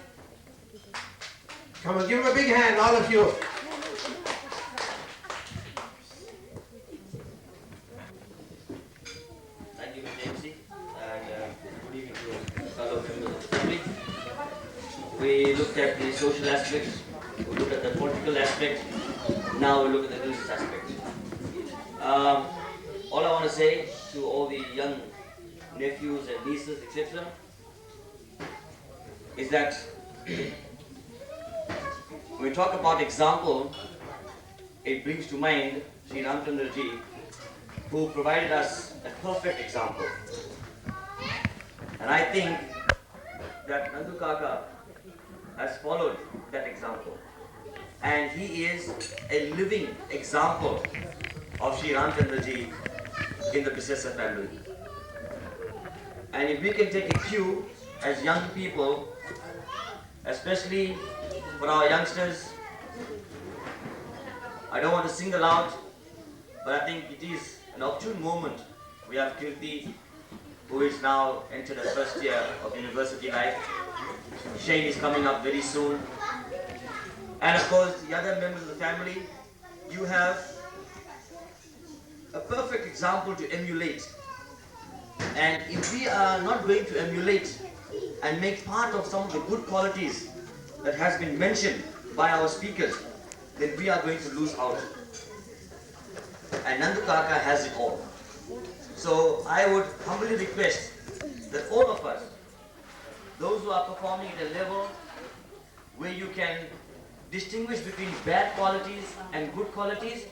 Come on, give him a big hand, all of you. Thank you, Mr. MC, and good evening to fellow members of the family. We looked at the social aspect, we looked at the political aspect, now we look at the religious aspect. All I want to say to all the young nephews and nieces, etc., is that when we talk about example, it brings to mind Sri Ramchandra Ji, who provided us a perfect example. And I think that Nandu Kaka has followed that example. And he is a living example of Sri Ramchandra Ji in the Biseswar family. And if we can take a cue as young people, especially for our youngsters, I don't want to single out, but I think it is an opportune moment. We have Kirti, who is now entered the first year of university life. Shane is coming up very soon. And of course, the other members of the family, you have a perfect example to emulate. And if we are not going to emulate and make part of some of the good qualities that has been mentioned by our speakers, then we are going to lose out. And Nandu Kaka has it all. So I would humbly request that all of us, those who are performing at a level where you can distinguish between bad qualities and good qualities,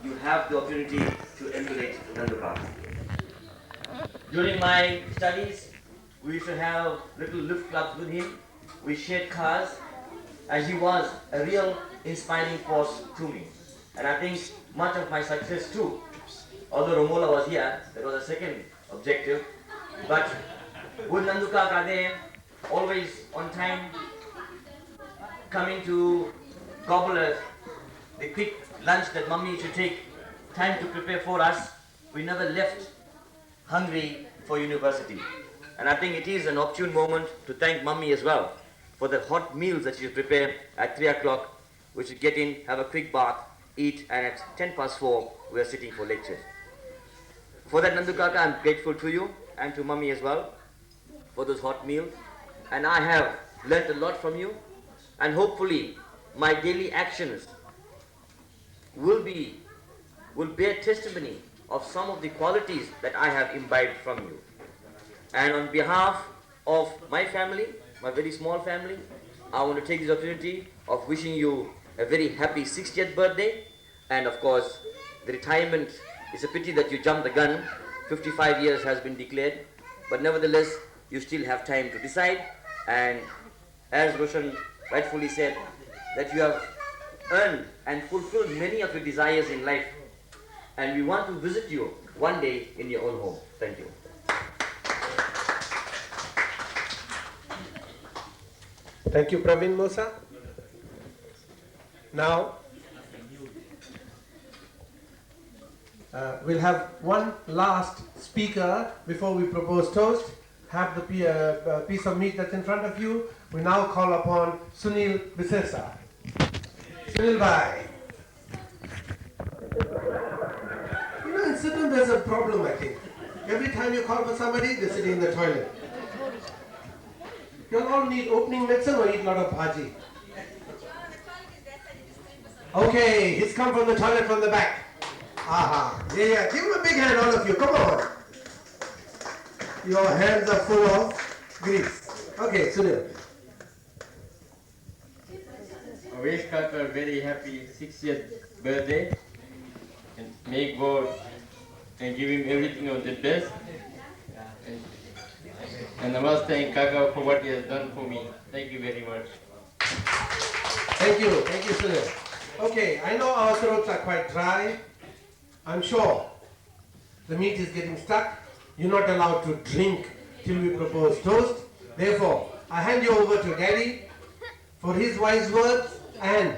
you have the opportunity to emulate Nandu Kaka. During my studies, we used to have little lift clubs with him. We shared cars, and he was a real inspiring force to me. And I think much of my success too, although Romola was here, that was a second objective, but with Nandu Kaka there, always on time, coming to gobble the quick lunch that Mummy used to take time to prepare for us, we never left hungry for university. And I think it is an opportune moment to thank Mummy as well for the hot meals that she prepare at 3 o'clock. We should get in, have a quick bath, eat, and at 4:10 we are sitting for lectures. For that, Nandu Kaka, I'm grateful to you and to Mummy as well for those hot meals. And I have learnt a lot from you, and hopefully my daily actions will bear testimony of some of the qualities that I have imbibed from you. And on behalf of my family, my very small family, I want to take this opportunity of wishing you a very happy 60th birthday. And of course, the retirement, it's a pity that you jumped the gun. 55 years has been declared, but nevertheless, you still have time to decide. And as Roshan rightfully said, that you have earned and fulfilled many of your desires in life. And we want to visit you one day in your own home. Thank you. Thank you, Praveen Musa. Now, we'll have one last speaker before we propose toast. Have the piece of meat that's in front of you. We now call upon Nandu Biseswar. Sunil bhai. You know, in Sydenham there's a problem, I think. Every time you call for somebody, they're sitting in the toilet. You all need opening medicine or eat a lot of bhaji? Okay, he's come from the toilet from the back. Aha. Yeah. Give him a big hand, all of you. Come on. Your hands are full of grease. Okay, Sunil. I wish Kaka a very happy 60th birthday. And may God and give him everything of the best. And I must thank Kaka for what he has done for me. Thank you very much. Thank you, Sunil. Okay, I know our throats are quite dry. I'm sure the meat is getting stuck. You're not allowed to drink till we propose toast. Therefore, I hand you over to Daddy for his wise words and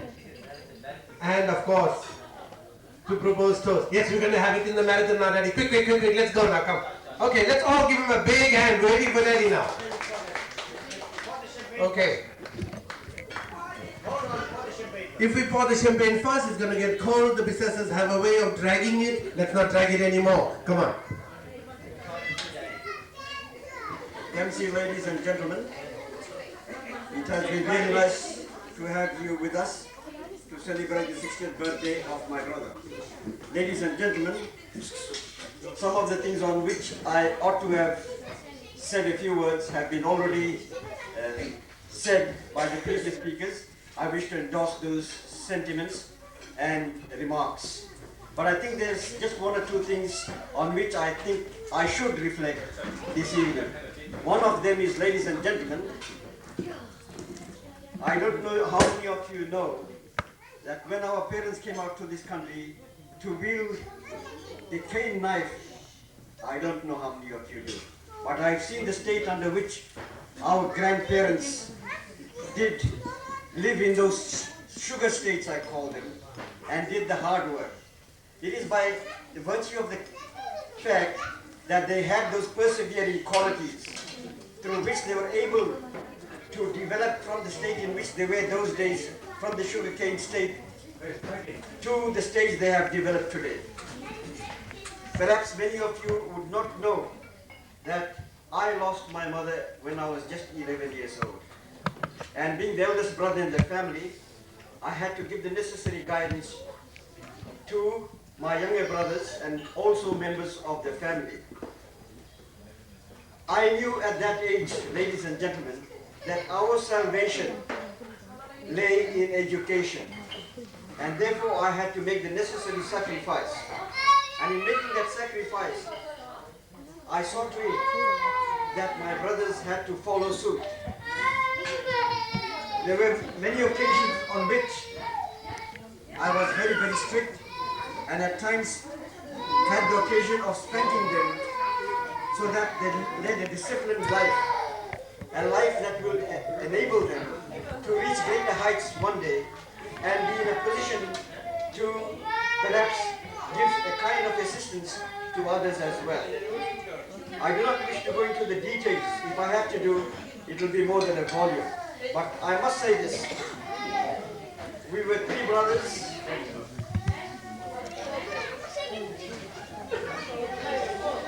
of course, to propose toast. Yes, we're going to have it in the marathon now, Daddy. Quick, let's go now, come. Okay, let's all give him a big hand. We're waiting for Daddy now. Okay. If we pour the champagne first, it's going to get cold. The Biseswars have a way of dragging it. Let's not drag it anymore. Come on. MC, ladies and gentlemen, it has been very nice to have you with us to celebrate the 60th birthday of my brother. Ladies and gentlemen, some of the things on which I ought to have said a few words have been already said by the previous speakers. I wish to endorse those sentiments and remarks. But I think there's just one or two things on which I think I should reflect this evening. One of them is, ladies and gentlemen, I don't know how many of you know that when our parents came out to this country to wield the cane knife, I don't know how many of you do, but I've seen the state under which our grandparents did live in those sugar states, I call them, and did the hard work. It is by the virtue of the fact that they had those persevering qualities through which they were able to develop from the state in which they were those days, from the sugarcane state to the stage they have developed today. Perhaps many of you would not know that I lost my mother when I was just 11 years old. And being the eldest brother in the family, I had to give the necessary guidance to my younger brothers and also members of the family. I knew at that age, ladies and gentlemen, that our salvation lay in education. And therefore I had to make the necessary sacrifice. And in making that sacrifice, I saw to it that my brothers had to follow suit. There were many occasions on which I was very, very strict, and at times had the occasion of spanking them so that they led a disciplined life, a life that will enable them to reach greater heights one day and be in a position to perhaps give a kind of assistance to others as well. I do not wish to go into the details. If I have to do, it will be more than a volume. But I must say this. We were three brothers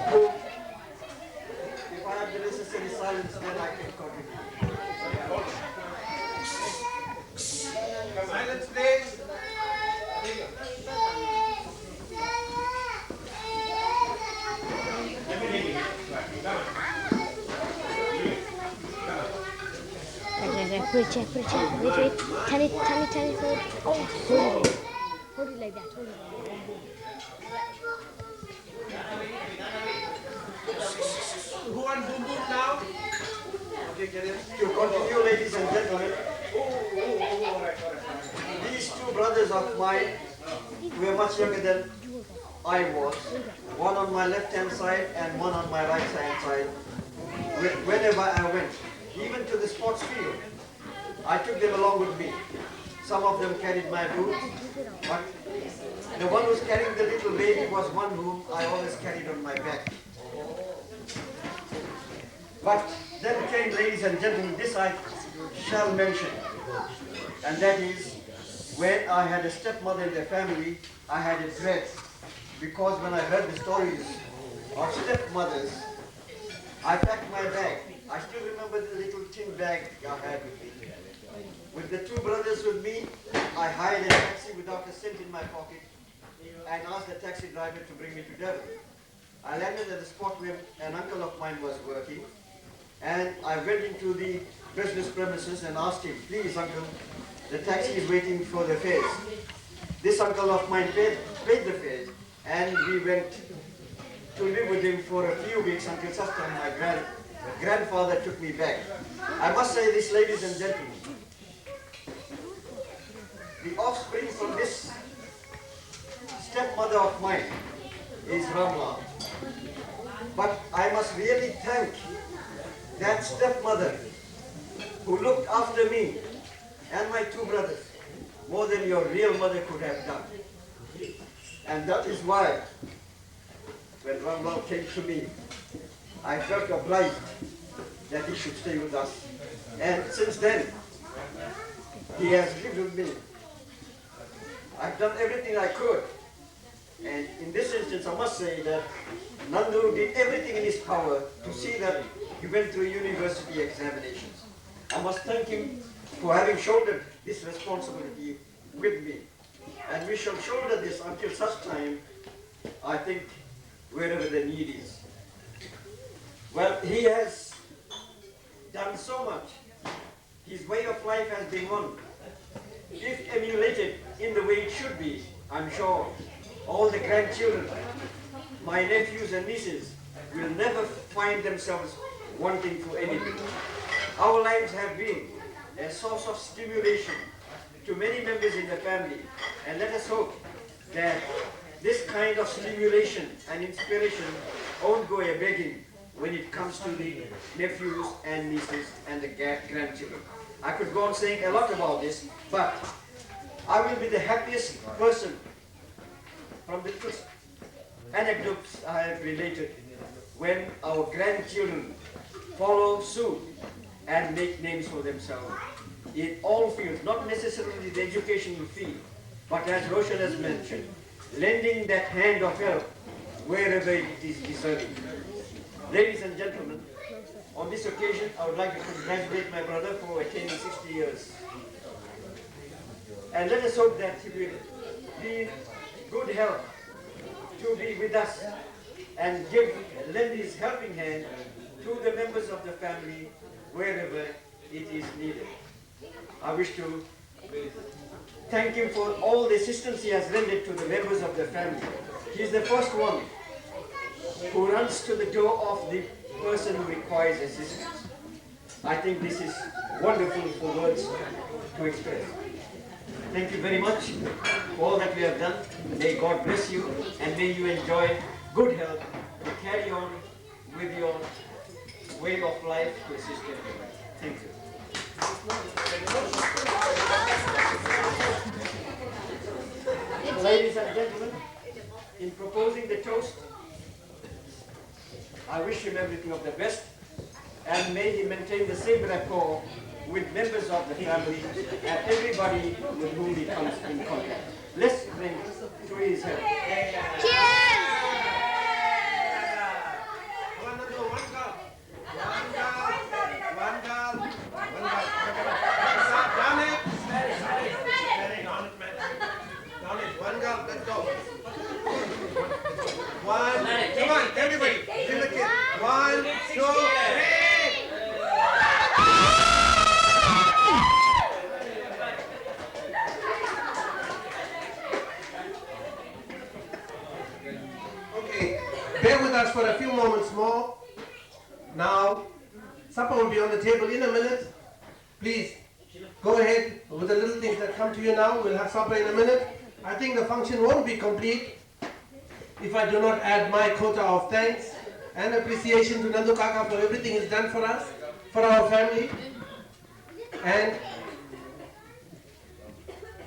who, if I have the necessary silence, then I can contribute. Silence, please. Put a chair. Wait. Turn it forward. Oh, hold it like that. Who wants boom now? Okay, get it. To continue, ladies and gentlemen, these two brothers of mine were much younger than I was. One on my left-hand side and one on my right-hand side. Whenever I went, even to the sports field, I took them along with me. Some of them carried my boots, but the one who's carrying the little baby was one whom I always carried on my back. But then came, ladies and gentlemen, this I shall mention, and that is when I had a stepmother in the family, I had a dread, because when I heard the stories of stepmothers, I packed my bag. I still remember the little tin bag I had with me. With the two brothers with me, I hired a taxi without a cent in my pocket and asked the taxi driver to bring me to Durban. I landed at the spot where an uncle of mine was working, and I went into the business premises and asked him, please uncle, the taxi is waiting for the fares. This uncle of mine paid the fares, and we went to live with him for a few weeks until such time my grandfather took me back. I must say this, ladies and gentlemen, the offspring from this stepmother of mine is Ramla. But I must really thank that stepmother who looked after me and my two brothers more than your real mother could have done. And that is why when Ramla came to me, I felt obliged that he should stay with us. And since then, he has lived with me. I've done everything I could. And in this instance, I must say that Nandu did everything in his power to see that he went through university examinations. I must thank him for having shouldered this responsibility with me. And we shall shoulder this until such time, I think, wherever the need is. Well, he has done so much. His way of life has been one. If emulated in the way it should be, I'm sure all the grandchildren, my nephews and nieces, will never find themselves wanting for anything. Our lives have been a source of stimulation to many members in the family, and let us hope that this kind of stimulation and inspiration won't go a-begging when it comes to the nephews and nieces and the grandchildren. I could go on saying a lot about this, but I will be the happiest person from the anecdotes I have related when our grandchildren follow suit and make names for themselves in all fields, not necessarily the educational field, but as Roshan has mentioned, lending that hand of help wherever it is deserving. Ladies and gentlemen, on this occasion, I would like to congratulate my brother for attaining 60 years. And let us hope that he will be in good health to be with us and lend his helping hand to the members of the family wherever it is needed. I wish to thank him for all the assistance he has rendered to the members of the family. He is the first one who runs to the door of the person who requires assistance. I think this is wonderful for words to express. Thank you very much for all that we have done. May God bless you and may you enjoy good health to carry on with your way of life to assist everyone. Thank you. Ladies and gentlemen, in proposing the toast, I wish him everything of the best and may he maintain the same rapport with members of the family and everybody with whom he comes in contact. Let's drink to his health. Cheers! Let's go. One, come on, everybody, give the kid. 1, 2, 3. Okay, bear with us for a few moments more. Now, supper will be on the table in a minute. Please, go ahead with the little things that come to you now. We'll have supper in a minute. I think the function won't be complete if I do not add my quota of thanks and appreciation to Nandu Kaka for everything he's done for us, for our family. And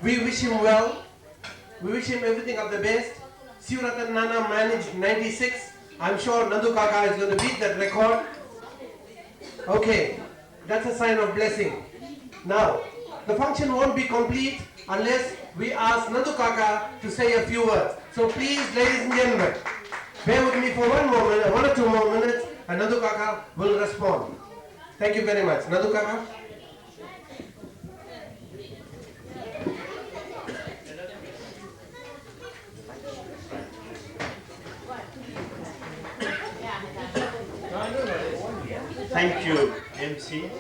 We wish him well. We wish him everything of the best. Sivratan Nana managed 96. I'm sure Nandu Kaka is going to beat that record. Okay, that's a sign of blessing. Now, the function won't be complete unless we ask Nandu Kaka to say a few words. So please, ladies and gentlemen, bear with me for 1 or 2 more minutes, and Nandu Kaka will respond. Thank you very much. Nandu Kaka? Thank you, MC.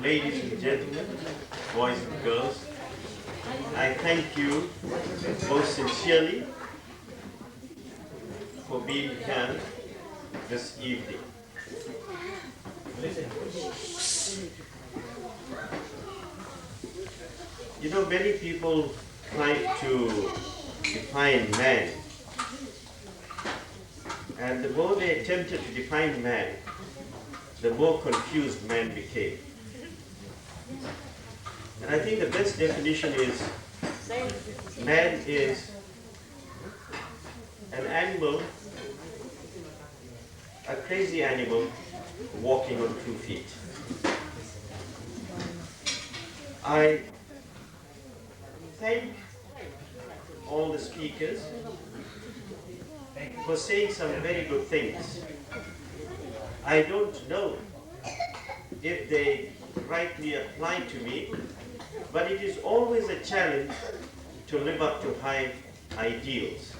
Ladies and gentlemen, boys and girls, I thank you most sincerely for being here this evening. You know, many people try to define man, and the more they attempted to define man, the more confused man became. And I think the best definition is, man is an animal, a crazy animal walking on 2 feet. I thank all the speakers for saying some very good things. I don't know if they rightly apply to me, but it is always a challenge to live up to high ideals.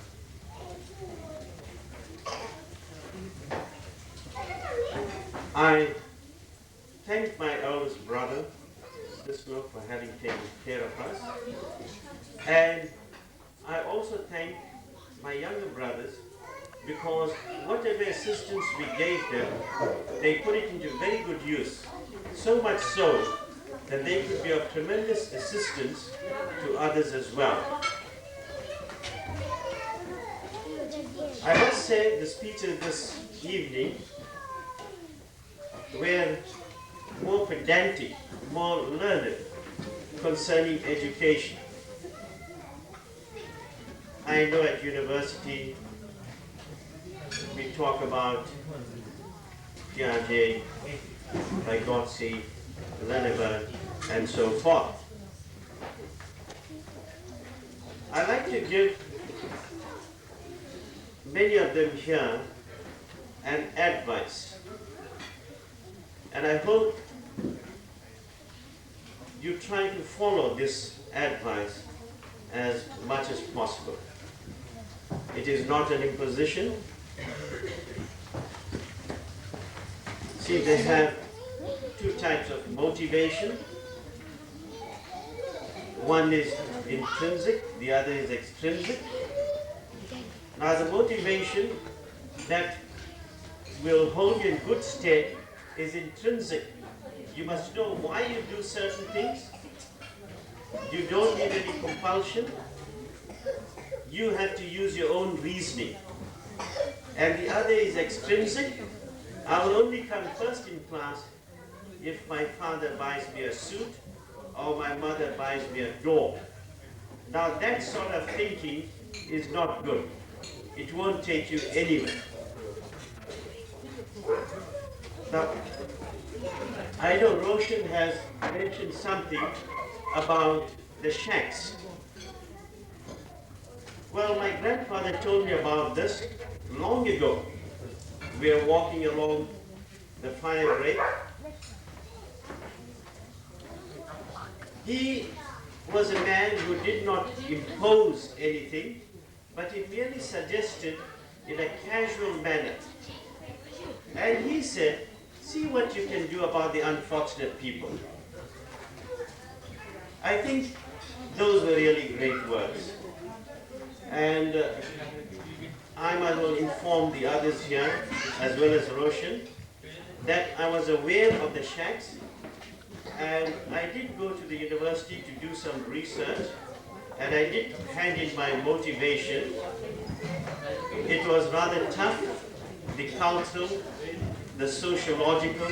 I thank my eldest brother, Biseswar, for having taken care of us. And I also thank my younger brothers, because whatever assistance we gave them, they put it into very good use. So much so that they could be of tremendous assistance to others as well. I must say the speeches this evening were more pedantic, more learned concerning education. I know at university we talk about Piaget, Vygotsky, Lenneberg, and so forth. I like to give many of them here an advice, and I hope you try to follow this advice as much as possible. It is not an imposition. See, they have 2 types of motivation. One is intrinsic, the other is extrinsic. Now the motivation that will hold you in good stead is intrinsic. You must know why you do certain things. You don't need any compulsion. You have to use your own reasoning. And the other is extrinsic. I will only come first in class if my father buys me a suit or my mother buys me a door. Now that sort of thinking is not good. It won't take you anywhere. Now, I know Roshan has mentioned something about the shacks. Well, my grandfather told me about this long ago. We were walking along the fire break. He was a man who did not impose anything, but he merely suggested in a casual manner. And he said, see what you can do about the unfortunate people. I think those were really great words. And I might well inform the others here, as well as Roshan, that I was aware of the shacks, and I did go to the university to do some research, and I did hand in my motivation. It was rather tough. The council, the sociological,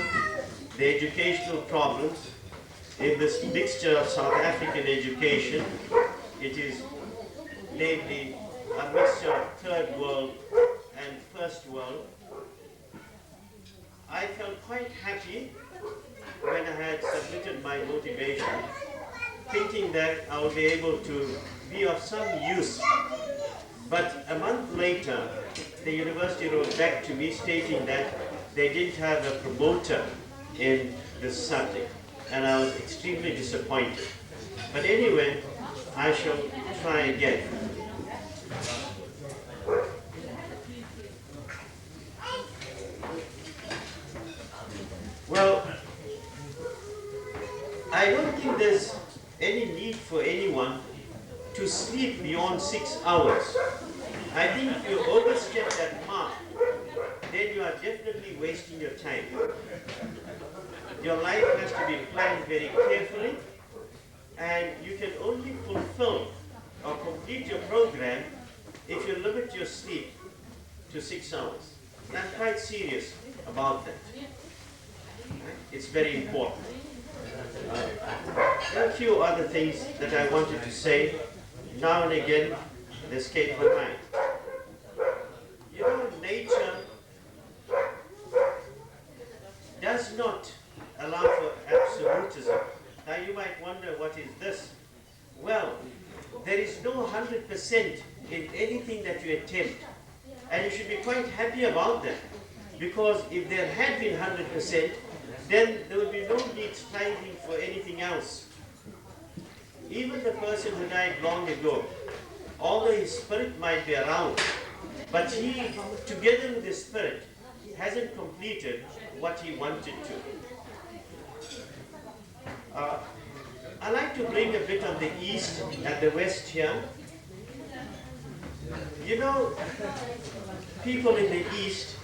the educational problems in this mixture of South African education. It is namely a mixture of third world and first world. I felt quite happy when I had submitted my motivation, thinking that I would be able to be of some use. But a month later, the university wrote back to me stating that they didn't have a promoter in this subject, and I was extremely disappointed. But anyway, I shall try again. Well, I don't think there's any need for anyone to sleep beyond 6 hours. I think if you overstep that mark, then you are definitely wasting your time. Your life has to be planned very carefully, and you can only fulfill or complete your program if you limit your sleep to 6 hours. And I'm quite serious about that. It's very important. There are a few other things that I wanted to say. Now and again, they escape my mind. You know, nature does not allow for absolutism. Now you might wonder, what is this? Well, there is no 100% in anything that you attempt. And you should be quite happy about that. Because if there had been 100%, then there would be no need striving for anything else. Even the person who died long ago, although his spirit might be around, but he, together with his spirit, hasn't completed what he wanted to. I like to bring a bit of the East and the West here. You know, people in the East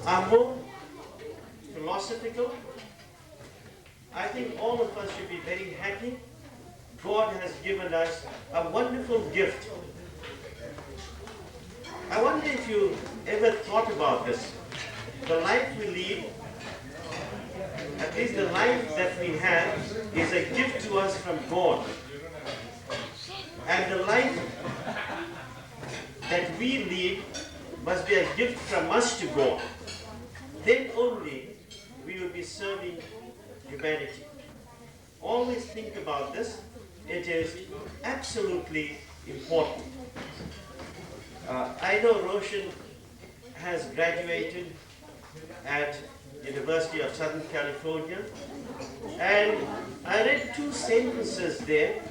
are more philosophical. I think all of us should be very happy. God has given us a wonderful gift. I wonder if you ever thought about this. The life we lead, at least the life that we have, is a gift to us from God. And the life that we lead must be a gift from us to God. Then only we will be serving humanity. Always think about this. It is absolutely important. I know Roshan has graduated at University of Southern California, and I read 2 sentences there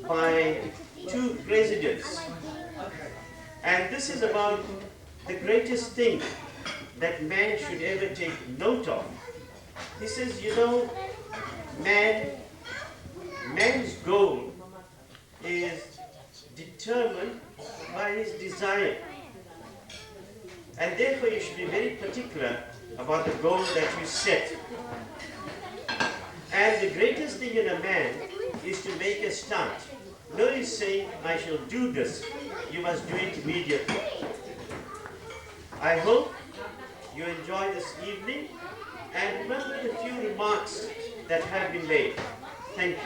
by 2 presidents. And this is about the greatest thing that man should ever take note of. He says, you know, man's goal is determined by his desire. And therefore you should be very particular about the goal that you set. And the greatest thing in a man is to make a start. No is saying, I shall do this. You must do it immediately. I hope you enjoy this evening, and remember the few remarks that have been made. Thank you.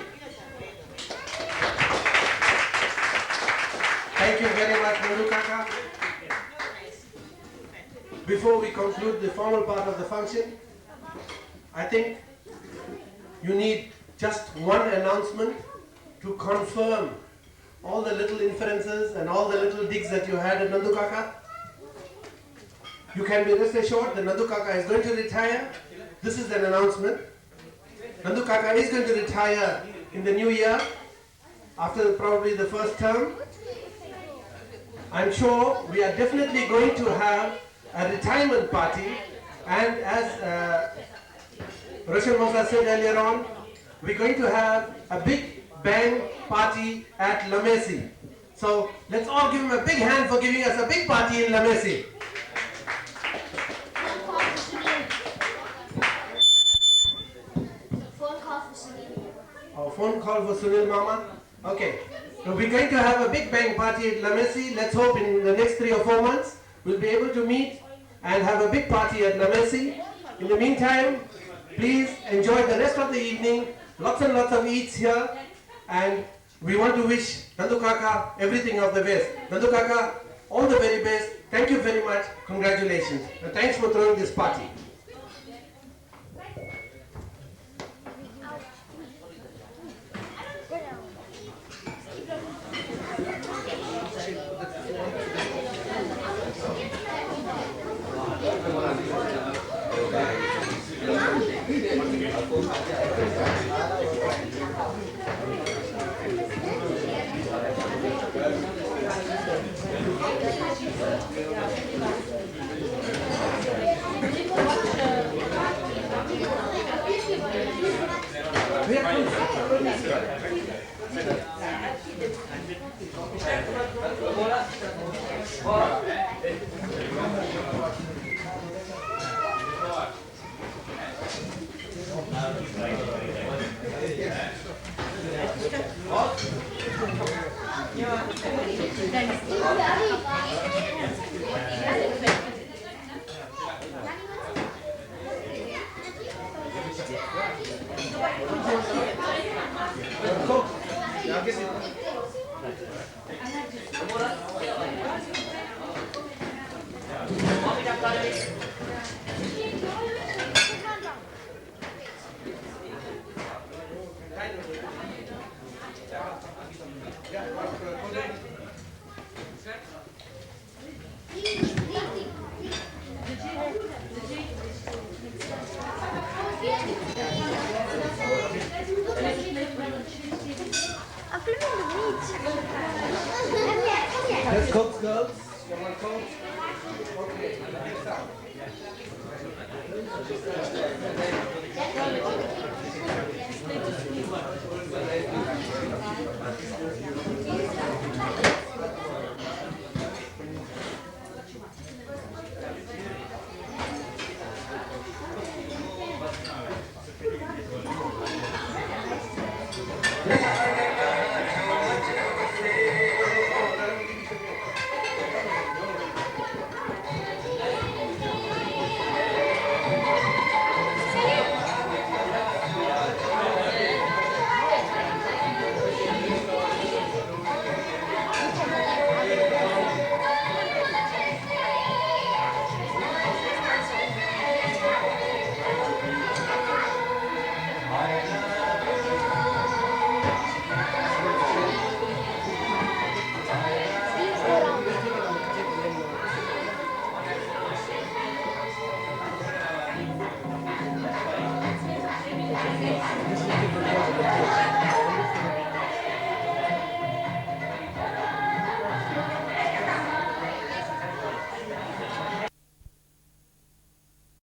Thank you very much, Nandu Kaka. Before we conclude the formal part of the function, I think you need just one announcement to confirm all the little inferences and all the little digs that you had at Nandu Kaka. You can be rest assured that Nandu Kaka is going to retire. This is an announcement. Nandu Kaka is going to retire in the new year, after probably the first term. I'm sure we are definitely going to have a retirement party, and as Roshan Mosa said earlier on, we're going to have a big bang party at La Messi. So let's all give him a big hand for giving us a big party in La Messi. Phone call for Sunil Mama. Okay. So we're going to have a big bang party at La Messi. Let's hope in the next 3 or 4 months we'll be able to meet and have a big party at Namesi. In the meantime, please enjoy the rest of the evening. Lots and lots of eats here. And we want to wish Nandu Kaka everything of the best. Nandu Kaka, all the very best. Thank you very much. Congratulations. And thanks for throwing this party. Let's cook, girls. Come on, cook. Okay, next up.